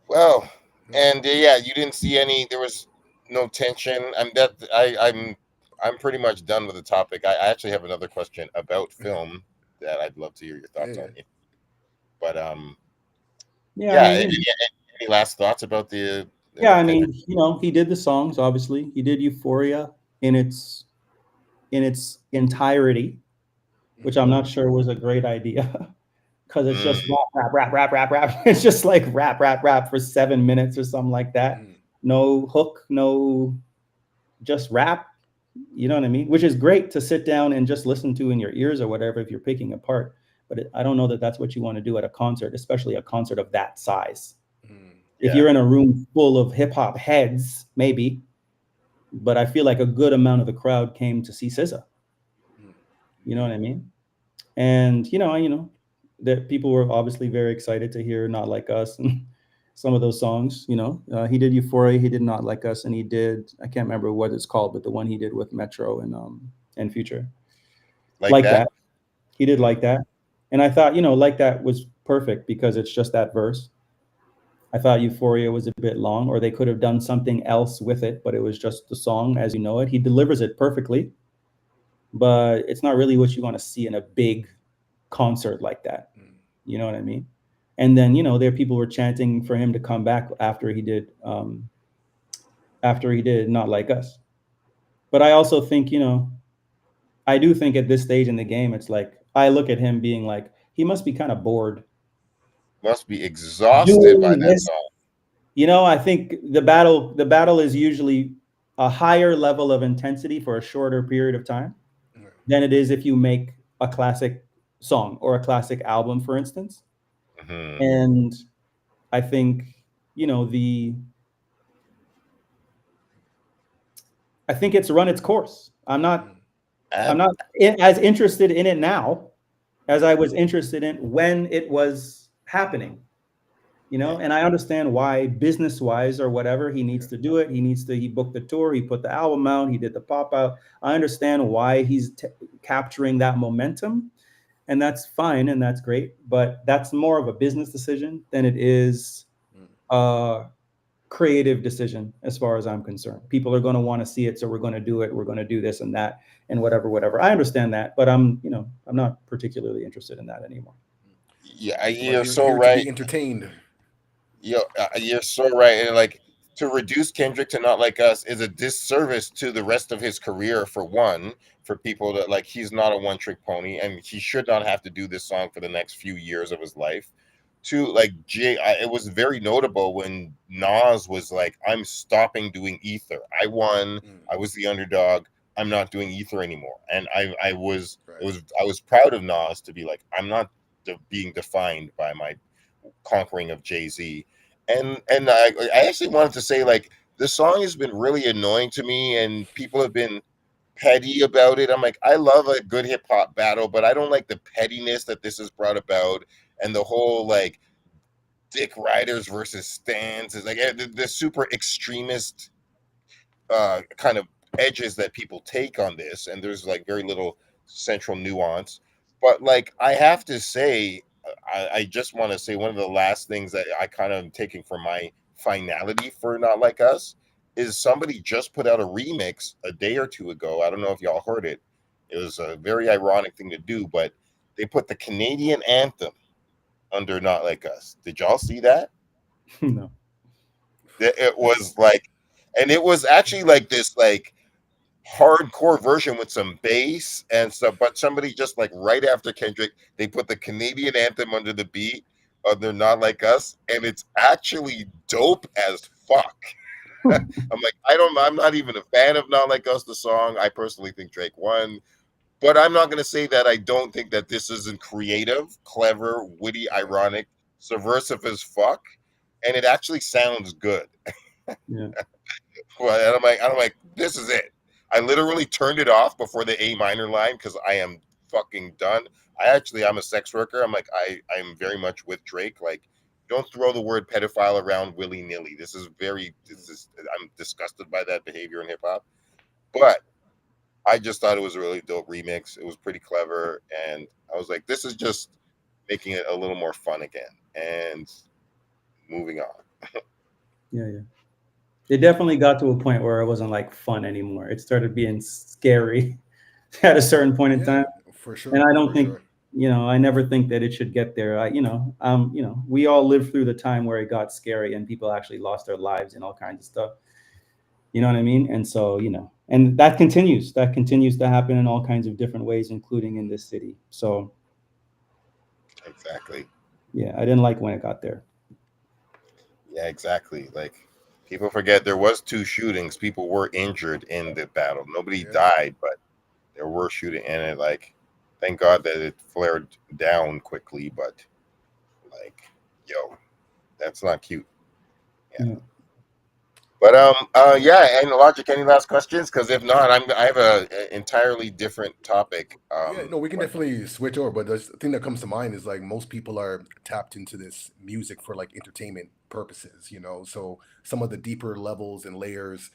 S2: Well, and yeah, you didn't see any. There was no tension. I'm pretty much done with the topic. I actually have another question about film that I'd love to hear your thoughts on it. But any last thoughts about the?
S3: Yeah, I mean, he did the songs. Obviously, he did Euphoria in its entirety, which I'm not sure was a great idea. Because it's just rap. It's just like rap for 7 minutes or something like that. No hook, no, just rap. You know what I mean? Which is great to sit down and just listen to in your ears or whatever if you're picking apart. But I don't know that that's what you want to do at a concert, especially a concert of that size. If you're in a room full of hip hop heads, maybe. But I feel like a good amount of the crowd came to see SZA. You know what I mean? And that people were obviously very excited to hear Not Like Us and some of those songs. He did Euphoria, he did Not Like Us, and he did, I can't remember what it's called, but the one he did with Metro and Future. Like that. He did Like That. And I thought, Like That was perfect because it's just that verse. I thought Euphoria was a bit long, or they could have done something else with it, but it was just the song as you know it. He delivers it perfectly, but it's not really what you want to see in a big concert like that. You know what I mean? And then, there people were chanting for him to come back after he did Not Like Us. But I also think, I do think at this stage in the game, it's like, I look at him being like, he must be kind of bored.
S2: Must be exhausted by that song.
S3: I think the battle is usually a higher level of intensity for a shorter period of time than it is if you make a classic song or a classic album, for instance. And I think, I think it's run its course. I'm not as interested in it now as I was interested in when it was happening. And I understand why business-wise or whatever, he needs to do it. He booked the tour, he put the album out, he did the pop-out. I understand why he's capturing that momentum, and that's fine and that's great. But that's more of a business decision than it is a creative decision as far as I'm concerned. People are going to want to see it, so we're going to do it. We're going to do this and that and whatever. I understand that, but I'm not particularly interested in that anymore.
S2: Yeah, you're so right.
S1: To be entertained.
S2: You're so right. And like, to reduce Kendrick to Not Like Us is a disservice to the rest of his career. For one, for people that like, he's not a one-trick pony, and he should not have to do this song for the next few years of his life. Two, like it was very notable when Nas was like, "I'm stopping doing Ether. I won. I was the underdog. I'm not doing Ether anymore." And I was proud of Nas to be like, "I'm not being defined by my conquering of Jay-Z." And I actually wanted to say, like, the song has been really annoying to me, and people have been petty about it. I'm like, I love a good hip hop battle, but I don't like the pettiness that this has brought about, and the whole like Dick Riders versus Stans is like the super extremist kind of edges that people take on this, and there's like very little central nuance. But like, I have to say, I just want to say one of the last things that I kind of am taking for my finality for Not Like Us is somebody just put out a remix a day or two ago. I don't know if y'all heard it. It was a very ironic thing to do, but they put the Canadian anthem under Not Like Us. Did y'all see that?
S3: No.
S2: It was like, and it was actually like this like hardcore version with some bass and stuff, but somebody just like right after Kendrick, they put the Canadian anthem under the beat under Not Like Us, and it's actually dope as fuck. I'm like, I'm not even a fan of Not Like Us, the song. I personally think Drake won, but I'm not going to say that I don't think that this isn't creative, clever, witty, ironic, subversive as fuck, and it actually sounds good.
S3: Yeah.
S2: Well, and I'm like, this is it. I literally turned it off before the A minor line because I am fucking done. I'm a sex worker. I'm like, I'm very much with Drake. Like, don't throw the word pedophile around willy-nilly. I'm disgusted by that behavior in hip hop. But I just thought it was a really dope remix. It was pretty clever. And I was like, this is just making it a little more fun again. And moving on.
S3: Yeah. It definitely got to a point where it wasn't like fun anymore. It started being scary at a certain point in time.
S1: For sure.
S3: And I don't think, I never think that it should get there. We all lived through the time where it got scary and people actually lost their lives and all kinds of stuff. You know what I mean? And so, and that continues to happen in all kinds of different ways, including in this city. So.
S2: Exactly.
S3: Yeah. I didn't like when it got there.
S2: Yeah, exactly. Like, people forget there was 2 shootings. People were injured in the battle. Nobody died, but there were shooting. And it, like, thank God that it flared down quickly. But, like, yo, that's not cute. Yeah. But yeah. And Logic, any last questions? Because if not, I have an entirely different topic.
S1: We can definitely switch over. But the thing that comes to mind is like most people are tapped into this music for like entertainment purposes. So some of the deeper levels and layers,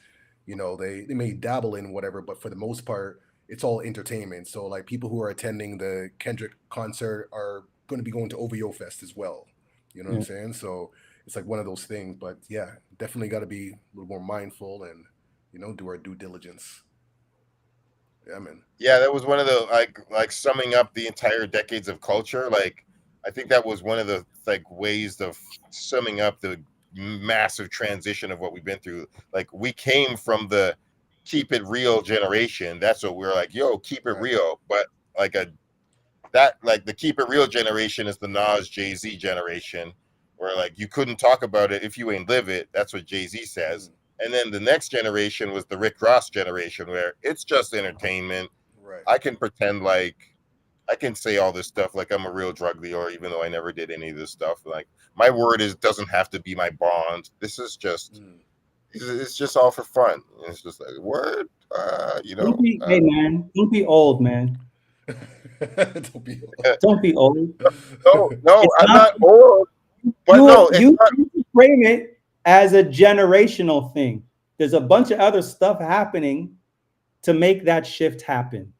S1: they may dabble in whatever, but for the most part, it's all entertainment. So like people who are attending the Kendrick concert are going to be going to OVO Fest as well. You know what I'm saying? So it's like one of those things. But yeah, definitely got to be a little more mindful and do our due diligence. Yeah, man.
S2: Yeah, that was one of the like summing up the entire decades of culture. Like, I think that was one of the like ways of summing up the massive transition of what we've been through. Like, we came from the keep it real generation. That's what we're like, yo, keep it real. But like the keep it real generation is the Nas Jay-Z generation, where like you couldn't talk about it if you ain't live it. That's what Jay-Z says. And then the next generation was the Rick Ross generation, where it's just entertainment.
S1: Right.
S2: I can pretend like I can say all this stuff like I'm a real drug dealer, even though I never did any of this stuff. Like, my word doesn't have to be my bond. This is just it's just all for fun. It's just like, word,
S3: hey man, don't be old, man.
S1: Don't be
S3: old.
S2: No, I'm not old. But
S3: you frame it as a generational thing. There's a bunch of other stuff happening to make that shift happen.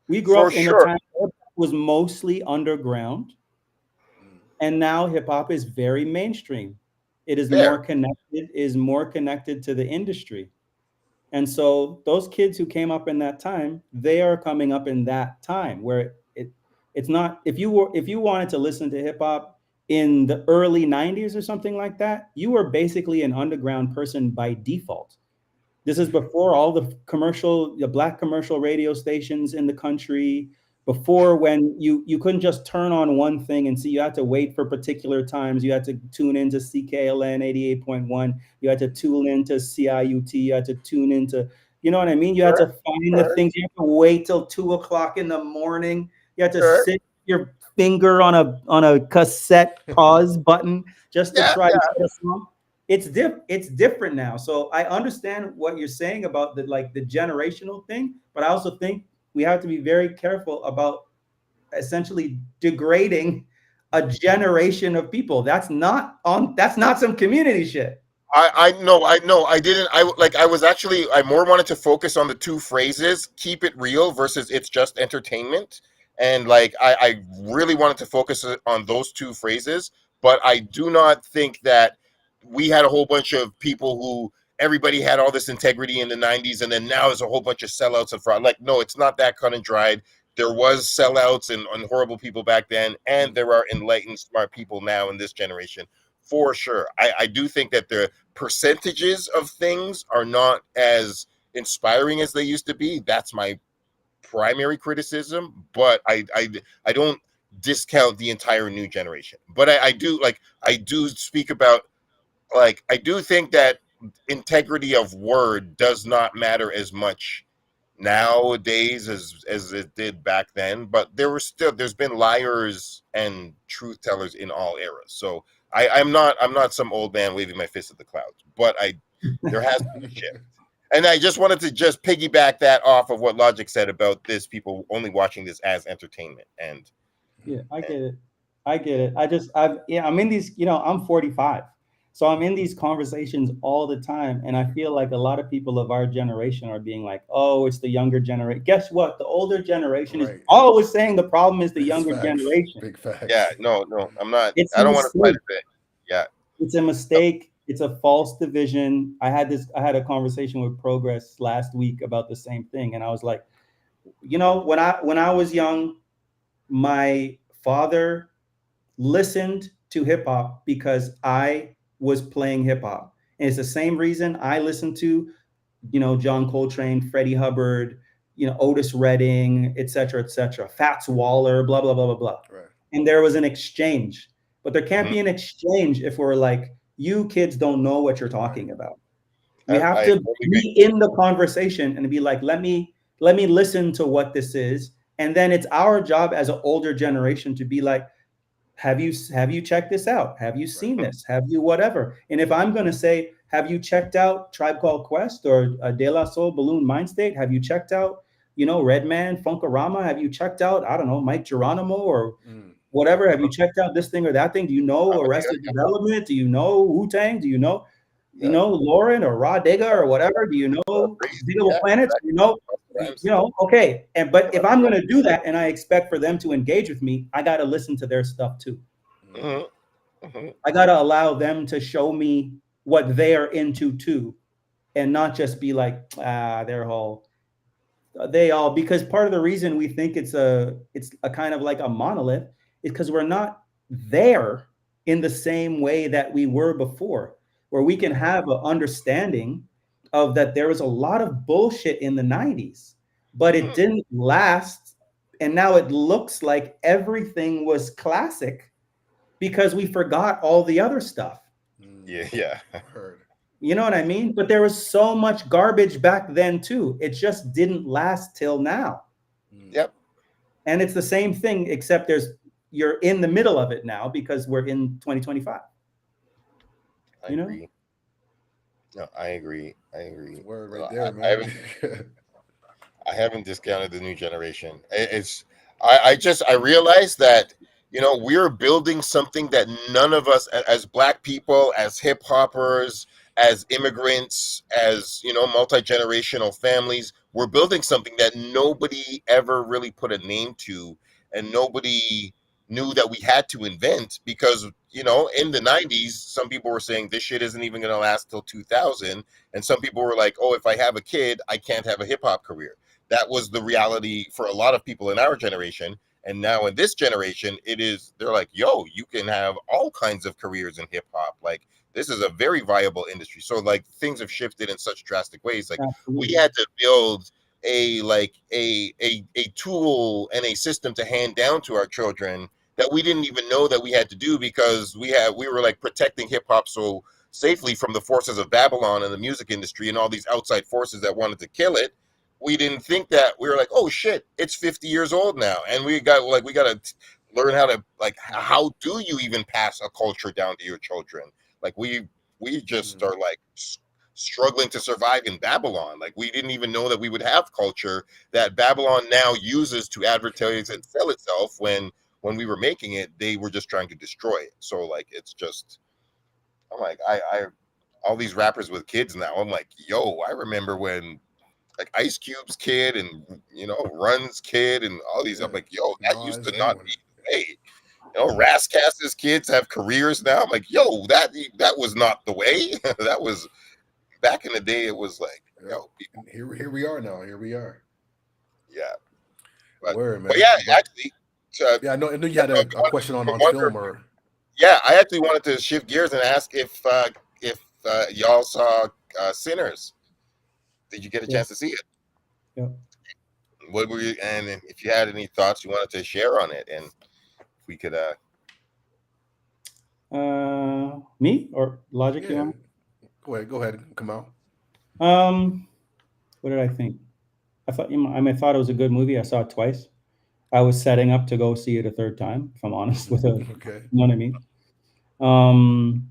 S3: We grew up in a time where it was mostly underground, and now hip hop is very mainstream. It is more connected to the industry. And so those kids who came up in that time, they are coming up in that time where it's not, if you wanted to listen to hip hop in the early 90s or something like that, you were basically an underground person by default. This is before all the black commercial radio stations in the country, before when you couldn't just turn on one thing and see. You had to wait for particular times. You had to tune into CKLN 88.1. You had to tune into CIUT. You had to tune into, you know what I mean? You had to find the things. You had to wait till 2:00 in the morning. You had to sit your finger on a cassette pause button just to try to get a song. It's different now. So I understand what you're saying about the generational thing, but I also think we have to be very careful about essentially degrading a generation of people. That's not some community shit.
S2: I know. I didn't. I more wanted to focus on the 2 phrases, keep it real versus it's just entertainment. And like, I really wanted to focus on those 2 phrases, but I do not think that we had a whole bunch of people who everybody had all this integrity in the 90s, and then now there's a whole bunch of sellouts and fraud. Like, no, it's not that cut and dried. There was sellouts and horrible people back then, and there are enlightened, smart people now in this generation, for sure. I do think that the percentages of things are not as inspiring as they used to be. That's my primary criticism, but I don't discount the entire new generation. But I do speak about, like, I do think that integrity of word does not matter as much nowadays as it did back then. But there's been liars and truth tellers in all eras. So I'm not some old man waving my fist at the clouds, but there has been a shift. And I just wanted to just piggyback that off of what Logic said about this, people only watching this as entertainment. And
S3: yeah, I get it. I'm in these, I'm 45. So I'm in these conversations all the time. And I feel like a lot of people of our generation are being like, oh, it's the younger generation. Guess what? The older generation is always saying the problem is the younger generation.
S1: Big facts.
S2: yeah, no, I'm not.
S3: It's
S2: I
S3: a
S2: don't want to fight
S3: mistake.
S2: it. Yeah.
S3: It's a mistake. It's a false division. I had a conversation with Progress last week about the same thing. And I was like, when I was young, my father listened to hip hop because I was playing hip hop. And it's the same reason I listened to, John Coltrane, Freddie Hubbard, Otis Redding, et cetera, Fats Waller, blah, blah, blah, blah, blah.
S1: Right.
S3: And there was an exchange, but there can't be an exchange if we're like, you kids don't know what you're talking about. We have to be in the conversation and be like, let me listen to what this is. And then it's our job as an older generation to be like, have you checked this out? Have you seen this? Have you whatever? And if I'm going to say, have you checked out Tribe Called Quest or De La Soul, Balloon Mind State? Have you checked out, Redman, Funkorama? Have you checked out, I don't know, Mike Geronimo or whatever? Have you checked out this thing or that thing? Do you know Arrested Development? Do you know Wu-Tang? Do you know, Lauren or Raw Digga or whatever? Do you know Diggable Planets? Okay. But if I'm going to do that and I expect for them to engage with me, I got to listen to their stuff too. I got to allow them to show me what they are into too, and not just be like, because part of the reason we think it's a kind of like a monolith is because we're not there in the same way that we were before, where we can have an understanding of that there was a lot of bullshit in the 90s, but it didn't last. And now it looks like everything was classic because we forgot all the other stuff.
S2: Yeah.
S3: You know what I mean? But there was so much garbage back then too. It just didn't last till now.
S2: Yep.
S3: And it's the same thing, except you're in the middle of it now because we're in 2025.
S2: I agree. No, I agree.
S1: Word right there, man.
S2: I haven't discounted the new generation. I realized that, we're building something that none of us as Black people, as hip hoppers, as immigrants, as, multi-generational families, we're building something that nobody ever really put a name to, and nobody knew that we had to invent because, in the 90s, some people were saying this shit isn't even going to last till 2000. And some people were like, oh, if I have a kid, I can't have a hip hop career. That was the reality for a lot of people in our generation. And now in this generation, they're like, yo, you can have all kinds of careers in hip hop. Like, this is a very viable industry. So like things have shifted in such drastic ways. Like we had to build a tool and a system to hand down to our children that we didn't even know that we had to do because we were like protecting hip hop so safely from the forces of Babylon and the music industry and all these outside forces that wanted to kill it. We didn't think that. We were like, oh shit, it's 50 years old now, and we got to learn how to how do you even pass a culture down to your children? Like we just are like struggling to survive in Babylon. Like we didn't even know that we would have culture that Babylon now uses to advertise and sell itself. When we were making it, they were just trying to destroy it. So like it's just, I'm like, I all these rappers with kids now. I'm like, yo, I remember when like Ice Cube's kid and Run's kid and all these. I'm like, yo, that used to not be the way. Raskas's kids have careers now. I'm like, yo, that was not the way. That was back in the day. It was like, yo, people.
S1: Here we are now. Here we are.
S2: Yeah.
S1: Word, man.
S2: But yeah, actually.
S1: I know you had a question on film or.
S2: Yeah, I actually wanted to shift gears and ask if y'all saw Sinners. Did you get a chance to see it?
S3: Yeah.
S2: What were you, and if you had any thoughts you wanted to share on it, and if we could
S3: me or Logic?
S1: Yeah.
S3: You want?
S1: Go ahead, come out.
S3: What did I think? I thought it was a good movie. I saw it twice. I was setting up to go see it a third time, if I'm honest with it.
S1: Okay.
S3: You know what I mean?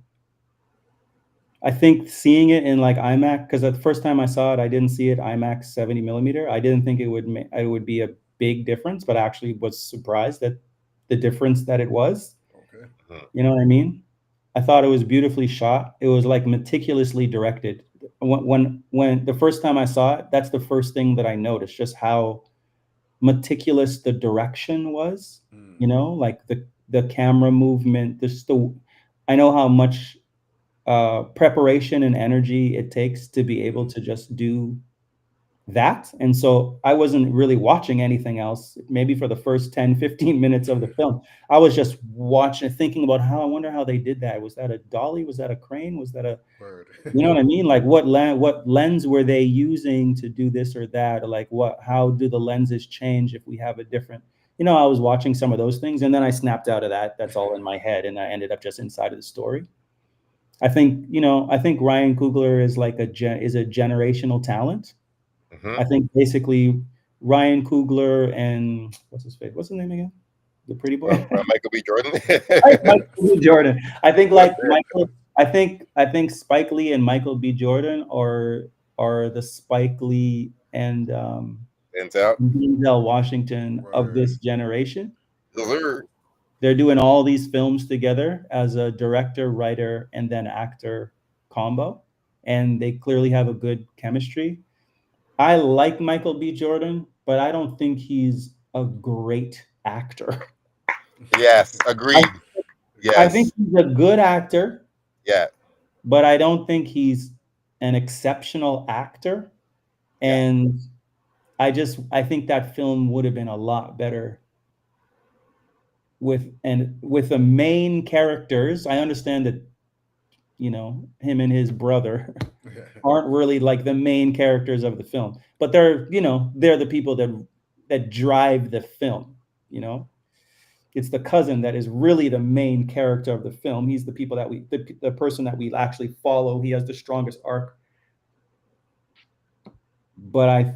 S3: I think seeing it in like IMAX, because the first time I saw it, I didn't see it IMAX 70 millimeter. I didn't think it would be a big difference, but I actually was surprised at the difference that it was.
S1: Okay.
S3: You know what I mean? I thought it was beautifully shot. It was like meticulously directed. When the first time I saw it, that's the first thing that I noticed, just how meticulous the direction was. You know, like the camera movement, I know how much preparation and energy it takes to be able to just do that. And so I wasn't really watching anything else, maybe for the first 10, 15 minutes of the film. I was just watching, thinking about I wonder how they did that. Was that a dolly? Was that a crane? Was that
S1: Word.
S3: you know what I mean? Like what lens were they using to do this or that? Or like how do the lenses change if we have a different, I was watching some of those things and then I snapped out of that. That's all in my head. And I ended up just inside of the story. I think Ryan Coogler is like a generational talent. I think basically Ryan Coogler and what's his name again? The pretty boy.
S2: Michael B. Jordan.
S3: Michael B. Jordan. I think like Michael. I think Spike Lee and Michael B. Jordan are the Spike Lee and Denzel Washington of this generation. They're doing all these films together as a director, writer, and then actor combo, and they clearly have a good chemistry. I like Michael B. Jordan, but I don't think he's a great actor.
S2: Yes, agreed. Yes.
S3: I think he's a good actor.
S2: Yeah.
S3: But I don't think he's an exceptional actor. And I think that film would have been a lot better with the main characters. I understand that, him and his brother aren't really like the main characters of the film, but they're the people that drive the film. It's the cousin that is really the main character of the film. He's the people that the person that we actually follow. He has the strongest arc. But I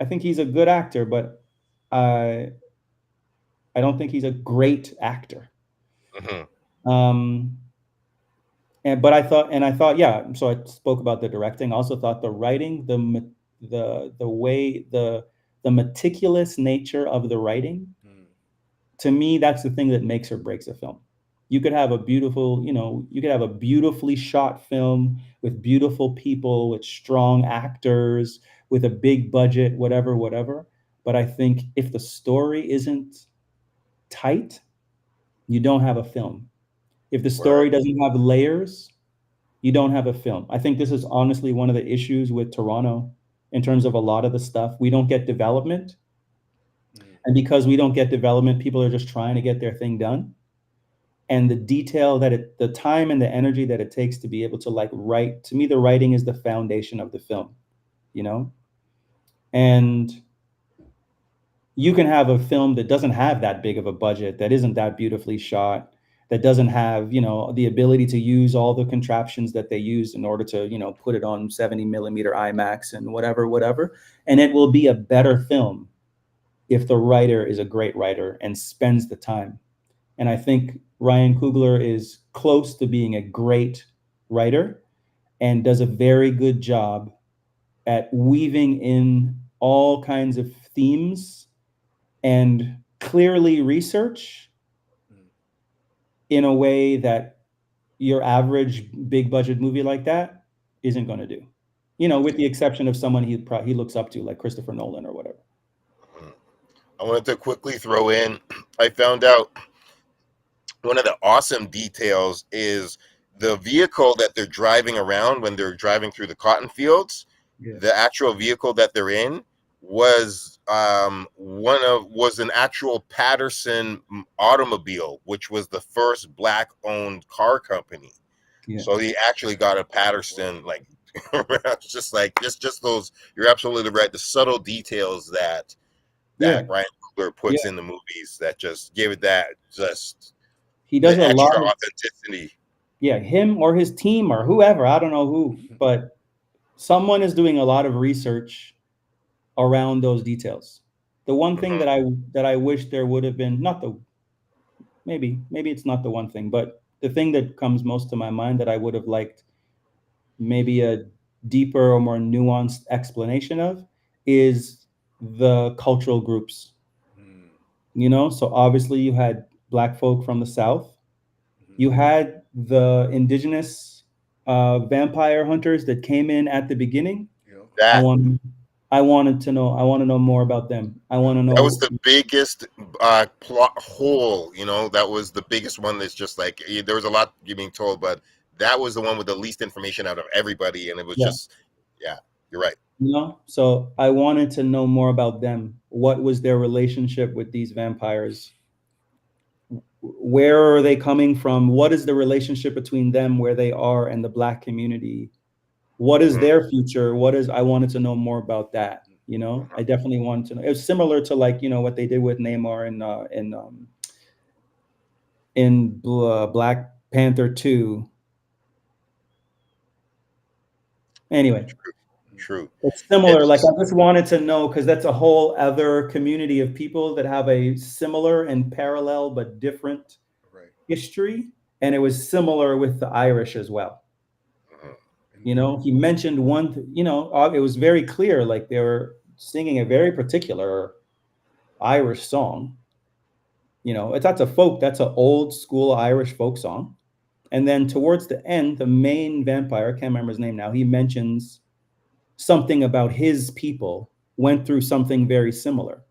S3: think he's a good actor, but I don't think he's a great actor. But I thought, yeah. So I spoke about the directing. I also thought the writing, the way, the meticulous nature of the writing. To me, that's the thing that makes or breaks a film. You could have a beautifully shot film with beautiful people, with strong actors, with a big budget, whatever. But I think if the story isn't tight, you don't have a film. If the story doesn't have layers, you don't have a film. I think this is honestly one of the issues with Toronto in terms of a lot of the stuff. We don't get development. And because we don't get development, people are just trying to get their thing done. And the detail the time and the energy that it takes to be able to like write, to me, the writing is the foundation of the film, And you can have a film that doesn't have that big of a budget, that isn't that beautifully shot, that doesn't have, the ability to use all the contraptions that they use in order to, put it on 70 millimeter IMAX and whatever. And it will be a better film if the writer is a great writer and spends the time. And I think Ryan Coogler is close to being a great writer and does a very good job at weaving in all kinds of themes and clearly research in a way that your average big budget movie like that isn't going to do, with the exception of someone he looks up to, like Christopher Nolan or whatever.
S2: I wanted to quickly throw in, I found out one of the awesome details is the vehicle that they're driving around when they're driving through the cotton fields. The actual vehicle that they're in was an actual Patterson automobile, which was the first black owned car company. So he actually got a Patterson, like just those, you're absolutely right, the subtle details that Ryan Coogler puts in the movies that just give it that
S3: he does a lot of
S2: authenticity.
S3: Yeah, him or his team or whoever, I don't know who, but someone is doing a lot of research around those details. The one thing that I wish there would have been, maybe it's not the one thing, but the thing that comes most to my mind that I would have liked maybe a deeper or more nuanced explanation of is the cultural groups. You know, so obviously you had Black folk from the South. You had the indigenous vampire hunters that came in at the beginning.
S2: That
S3: I wanted to know. I want to know more about them. I want to know.
S2: that was the biggest plot hole. You know, that was the biggest one. That's just like there was a lot you're being told, but that was the one with the least information out of everybody, and it was just, you're right.
S3: You know, so I wanted to know more about them. What was their relationship with these vampires? Where are they coming from? What is the relationship between them, where they are, and the Black community? What is their future? I wanted to know more about that. You know, I definitely wanted to know. It was similar to, like, you know, what they did with Namor in Black Panther 2. Anyway.
S2: True.
S3: It's similar. Like, I just wanted to know, because that's a whole other community of people that have a similar and parallel but different history. And it was similar with the Irish as well. You know, he mentioned you know, it was very clear, like they were singing a very particular Irish song. You know, that's an old school Irish folk song. And then towards the end, the main vampire, I can't remember his name now, he mentions something about his people went through something very similar.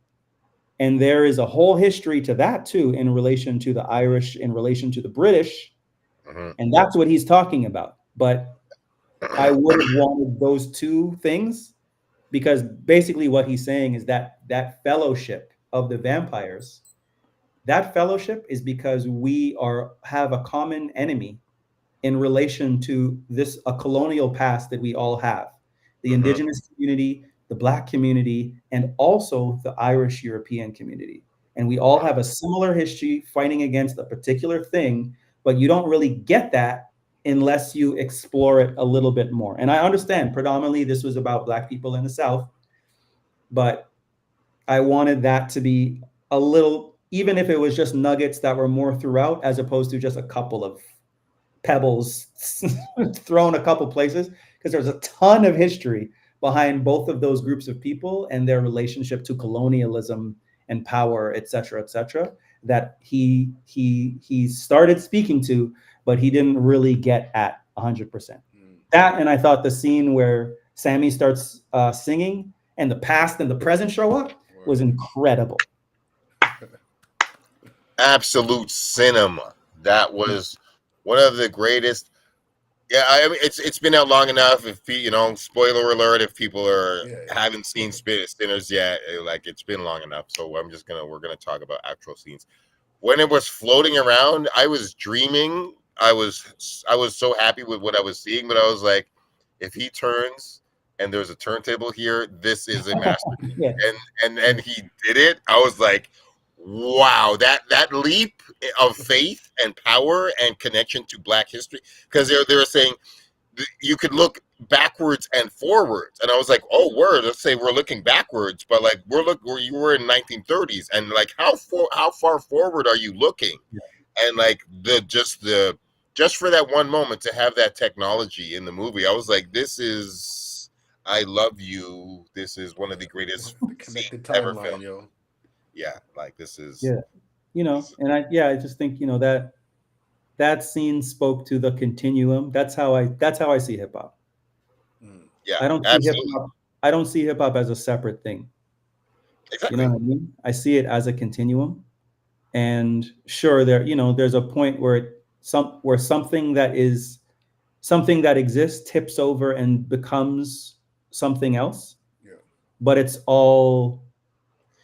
S3: And there is a whole history to that too, in relation to the Irish, in relation to the British. And that's what he's talking about. But I would have wanted those two things, because basically what he's saying is that that fellowship of the vampires, that fellowship is because we have a common enemy in relation to a colonial past that we all have. The indigenous community, the Black community, and also the Irish European community. And we all have a similar history fighting against a particular thing, but you don't really get that unless you explore it a little bit more. And I understand predominantly this was about Black people in the South, but I wanted that to be a little, even if it was just nuggets that were more throughout, as opposed to just a couple of pebbles thrown a couple places, because there's a ton of history behind both of those groups of people and their relationship to colonialism and power, et cetera, that he started speaking to, but he didn't really get at 100%. That, and I thought the scene where Sammy starts singing and the past and the present show up was incredible.
S2: Absolute cinema. That was one of the greatest. Yeah, I mean, it's been out long enough. If you know, spoiler alert, if people haven't seen Sinners yet, like, it's been long enough. So we're gonna talk about actual scenes. When it was floating around, I was dreaming. I was so happy with what I was seeing, but I was like, if he turns and there's a turntable here, this is a masterpiece. And he did it. I was like, wow, that leap of faith and power and connection to Black history, because they were saying you could look backwards and forwards, and I was like, oh word, let's say we're looking backwards, but like you were in 1930s, and like how far forward are you looking? And like just for that one moment to have that technology in the movie, I was like, this is, I love you. This is one of the greatest
S1: connected
S2: ever
S1: timeline,
S2: filmed.
S1: yo.
S2: Yeah, like this is.
S3: Yeah, you know, and I just think, you know, that scene spoke to the continuum. That's how I see hip hop.
S2: Yeah,
S3: I don't see hip hop as a separate thing.
S2: Exactly.
S3: You know what I mean? I see it as a continuum. And sure, there's a point where something that exists tips over and becomes something else.
S1: Yeah. But
S3: it's all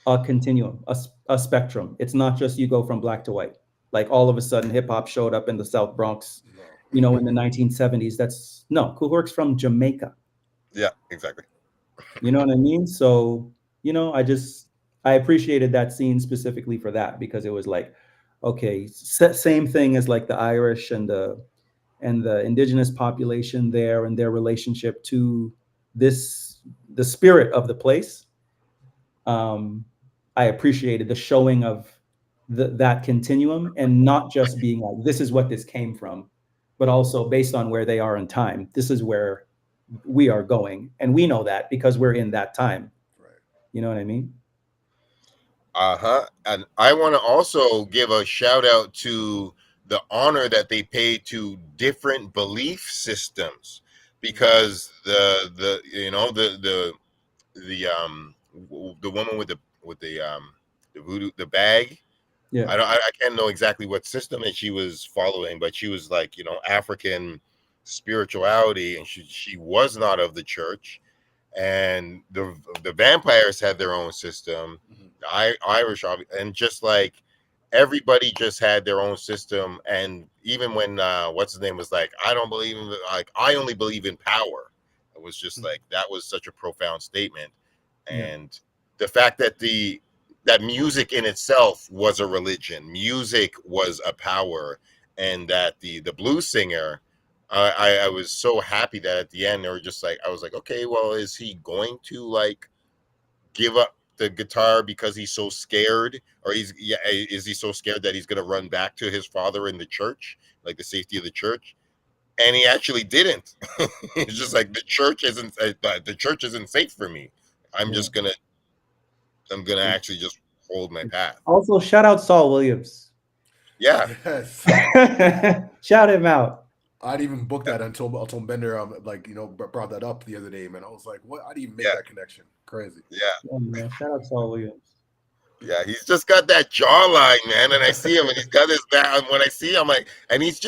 S3: a continuum, a spectrum. It's not just you go from black to white. Like all of a sudden hip hop showed up in the South Bronx, in the 1970s. Cool Herc's from Jamaica.
S2: Yeah, exactly.
S3: You know what I mean? So, I appreciated that scene specifically for that, because it was like, okay, same thing as like the Irish and the indigenous population there and their relationship to the spirit of the place. I appreciated the showing of that continuum, and not just being like, this is what this came from, but also based on where they are in time. This is where we are going, and we know that because we're in that time.
S1: Right.
S3: You know what I mean?
S2: And I want to also give a shout out to the honor that they pay to different belief systems, because the you know the woman with the voodoo, the bag.
S3: Yeah.
S2: I can't know exactly what system that she was following, but she was like, African spirituality, and she was not of the church. And the vampires had their own system, the Irish, and just like everybody just had their own system. And even when what's his name was like, I don't believe in like, I only believe in power. It was just like, that was such a profound statement. And the fact that that music in itself was a religion, music was a power, and that the blues singer, I was so happy that at the end they were just like, I was like, okay, well, is he going to like give up the guitar because he's so scared, or is he so scared that he's going to run back to his father in the church, like the safety of the church? And he actually didn't. It's just like, the church isn't safe for me. I'm gonna actually just hold my path.
S3: Also, shout out Saul Williams.
S2: Yeah.
S1: Yes.
S3: Shout him out.
S1: I didn't even book that until Bender brought that up the other day, man. I was like, what? I didn't even make that connection. Crazy.
S2: Yeah.
S3: Shout out Saul Williams.
S2: Yeah, he's just got that jawline, man. And I see him, and he's got his back. And when I see him, like, and he's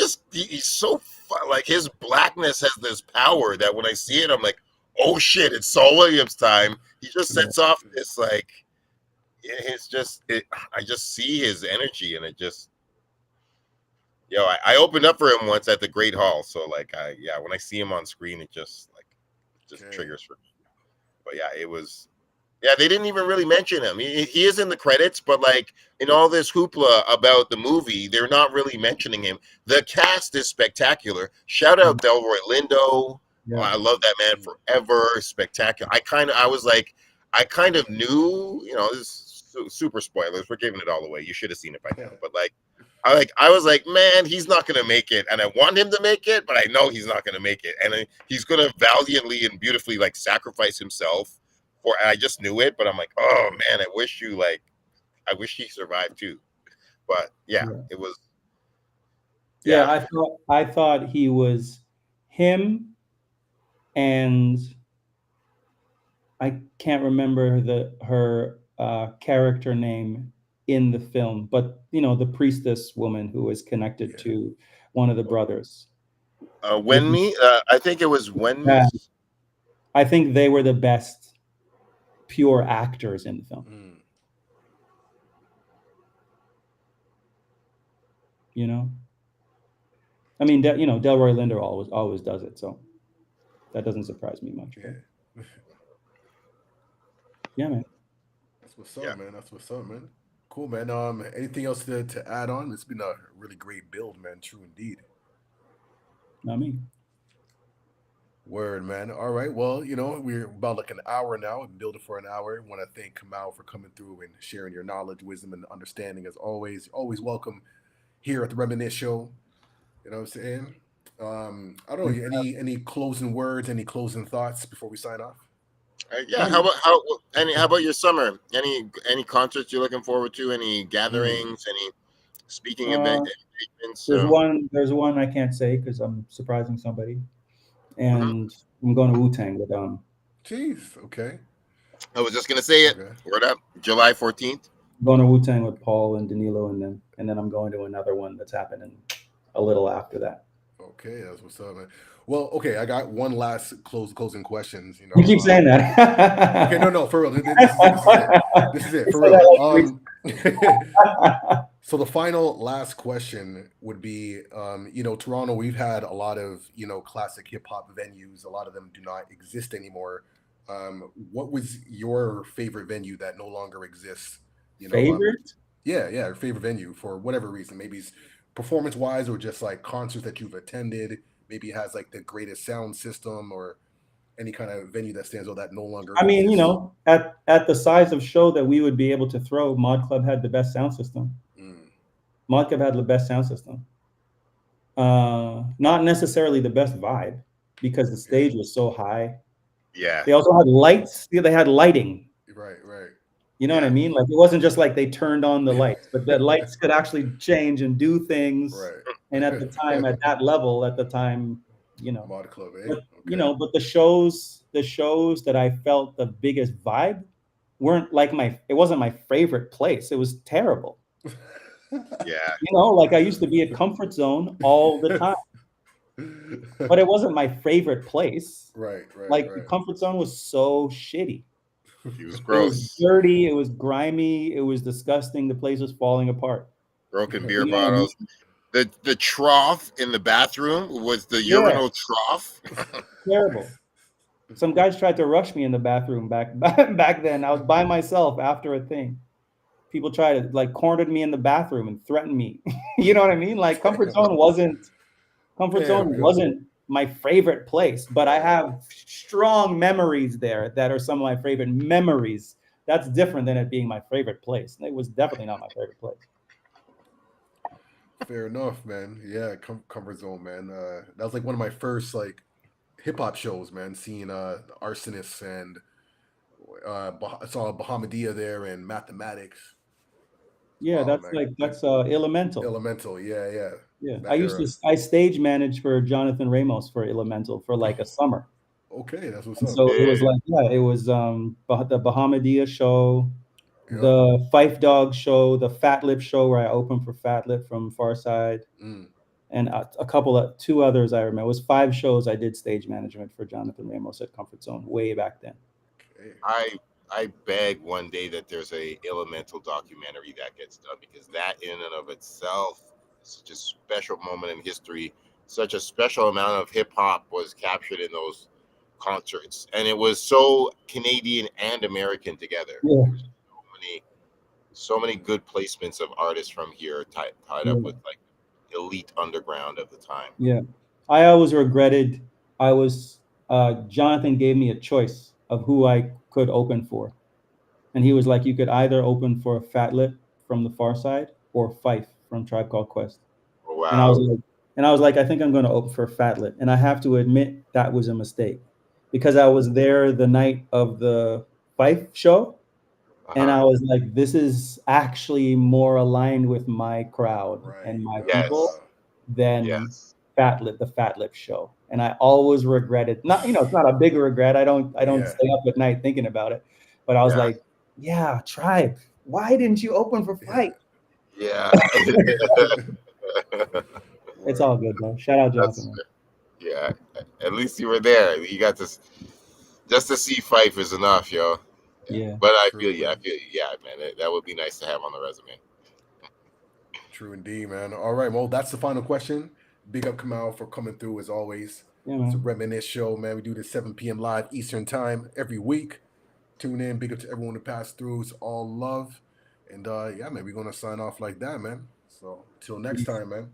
S2: so fun. Like, his blackness has this power that when I see it, I'm like, oh shit, it's Saul Williams time. He just sets off this like, I just see his energy, and it just, I opened up for him once at the Great Hall. So like, when I see him on screen, it just triggers for me. But yeah, it was. Yeah, they didn't even really mention him. He is in the credits, but like in all this hoopla about the movie, they're not really mentioning him. The cast is spectacular. Shout out Delroy Lindo.
S3: Yeah.
S2: Oh, I love that man forever. Spectacular. I kind of knew, this is super spoilers. We're giving it all away. You should have seen it by now. But like, I was like, man, he's not going to make it. And I want him to make it, but I know he's not going to make it. And he's going to valiantly and beautifully like sacrifice himself. And I just knew it, but I'm like, oh man, I wish he survived too. But it was.
S3: Yeah, I thought he was him, and I can't remember her character name in the film, but the priestess woman who was connected to one of the brothers.
S2: Wenmi, I think it was Wenmi.
S3: I think they were the best pure actors in the film. I mean, Delroy Lindo always does it, so that doesn't surprise me much. Yeah, man.
S1: That's what's up, man. That's what's up, man. Cool, man. Anything else to add on? It's been a really great build, man. True indeed.
S3: Not me.
S1: Word, man. All right. Well, we're about like an hour now. We've been building for an hour. I want to thank Kamau for coming through and sharing your knowledge, wisdom, and understanding as always. Always welcome here at the Reminisce Show. You know what I'm saying? I don't know. Any closing words? Any closing thoughts before we sign off?
S2: How about your summer? Any concerts you're looking forward to? Any gatherings? Any speaking events?
S3: There's one I can't say because I'm surprising somebody. And I'm going to Wu-Tang with
S1: Jeez, okay.
S2: I was just gonna say it. Okay. Word up, July 14th.
S3: I'm going to Wu-Tang with Paul and Danilo, and then I'm going to another one that's happening a little after that.
S1: Okay, that's what's up, man. Well, okay, I got one last closing questions.
S3: You keep saying that.
S1: Okay, no, for real. This is it for real. So the final last question would be, Toronto, we've had a lot of, classic hip hop venues. A lot of them do not exist anymore. What was your favorite venue that no longer exists?
S3: Favorite?
S1: Yeah, favorite venue for whatever reason. Maybe it's performance-wise or just like concerts that you've attended. Maybe it has like the greatest sound system or any kind of venue that stands out that no longer exists.
S3: I mean, at the size of show that we would be able to throw, Mod Club had the best sound system. Mod Club had the best sound system. Not necessarily the best vibe because the stage was so high.
S2: Yeah.
S3: They also had lights. They had lighting.
S1: Right.
S3: You know what I mean? Like it wasn't just like they turned on the lights, but the lights could actually change and do things.
S1: Right.
S3: And at the time, at that level, you know,
S1: Mod Club, eh?
S3: but,
S1: Okay.
S3: you know, but the shows that I felt the biggest vibe weren't like it wasn't my favorite place. It was terrible.
S2: Yeah.
S3: You know, like I used to be at Comfort Zone all the time, but it wasn't my favorite place.
S1: Right.
S3: Like the Comfort Zone was so shitty.
S2: It was
S3: It
S2: gross.
S3: was dirty. It was grimy. It was disgusting. The place was falling apart.
S2: Broken beer
S3: You know what I mean?
S2: bottles. The trough in the bathroom was the urinal trough.
S3: Terrible. Some guys tried to rush me in the bathroom back then. I was by myself after a thing. People tried to like cornered me in the bathroom and threatened me. You know what I mean? Like Comfort Zone wasn't my favorite place, but I have strong memories there that are some of my favorite memories. That's different than it being my favorite place. It was definitely not my favorite place.
S1: Fair enough, man. Yeah, Comfort Zone, man. That was like one of my first like hip hop shows, man. Seeing the Arsonists and I saw Bahamadia there and Mathematics.
S3: Yeah, that's Elemental.
S1: Elemental, yeah.
S3: Yeah,
S1: That
S3: I stage managed for Jonathan Ramos for Elemental for like a summer.
S1: Okay, that's what's
S3: And
S1: up.
S3: so it was like, it was the Bahamadia show,
S1: Yep.
S3: the Fife Dog show, the Fat Lip show where I opened for Fat Lip from Farside, and two others I remember. It was 5 shows I did stage management for Jonathan Ramos at Comfort Zone way back then.
S1: Okay.
S2: I beg one day that there's a Elemental documentary that gets done, because that in and of itself is such a special moment in history. Such a special amount of hip hop was captured in those concerts, and it was so Canadian and American together.
S3: Yeah.
S2: There was so many good placements of artists from here tied up with like elite underground of the time.
S3: Yeah, I always regretted. Jonathan gave me a choice of who I could open for, and he was like, you could either open for Fat Lip from the Far Side or Fife from Tribe Called Quest.
S2: Oh, wow.
S3: And I was like, I think I'm going to open for Fat Lip, and I have to admit that was a mistake, because I was there the night of the Fife show, and I was like, this is actually more aligned with my crowd and my people than the Fat Lip show. And I always regretted, it's not a big regret. I don't stay up at night thinking about it, but I was like, yeah, Tribe, why didn't you open for Fife?
S2: Yeah.
S3: It's all good though. Shout out Jonathan.
S2: Yeah, at least you were there. You got to just to see Fife is enough, yo.
S3: Yeah.
S2: But I feel you, man. That would be nice to have on the resume.
S1: True indeed, man. All right, well, that's the final question. Big up Kamau for coming through as always.
S3: Yeah, man.
S1: It's a Reminisce Show, man. We do this 7 p.m. live Eastern time every week. Tune in. Big up to everyone who passed through. It's all love. And man, we're gonna sign off like that, man. So till next time, man.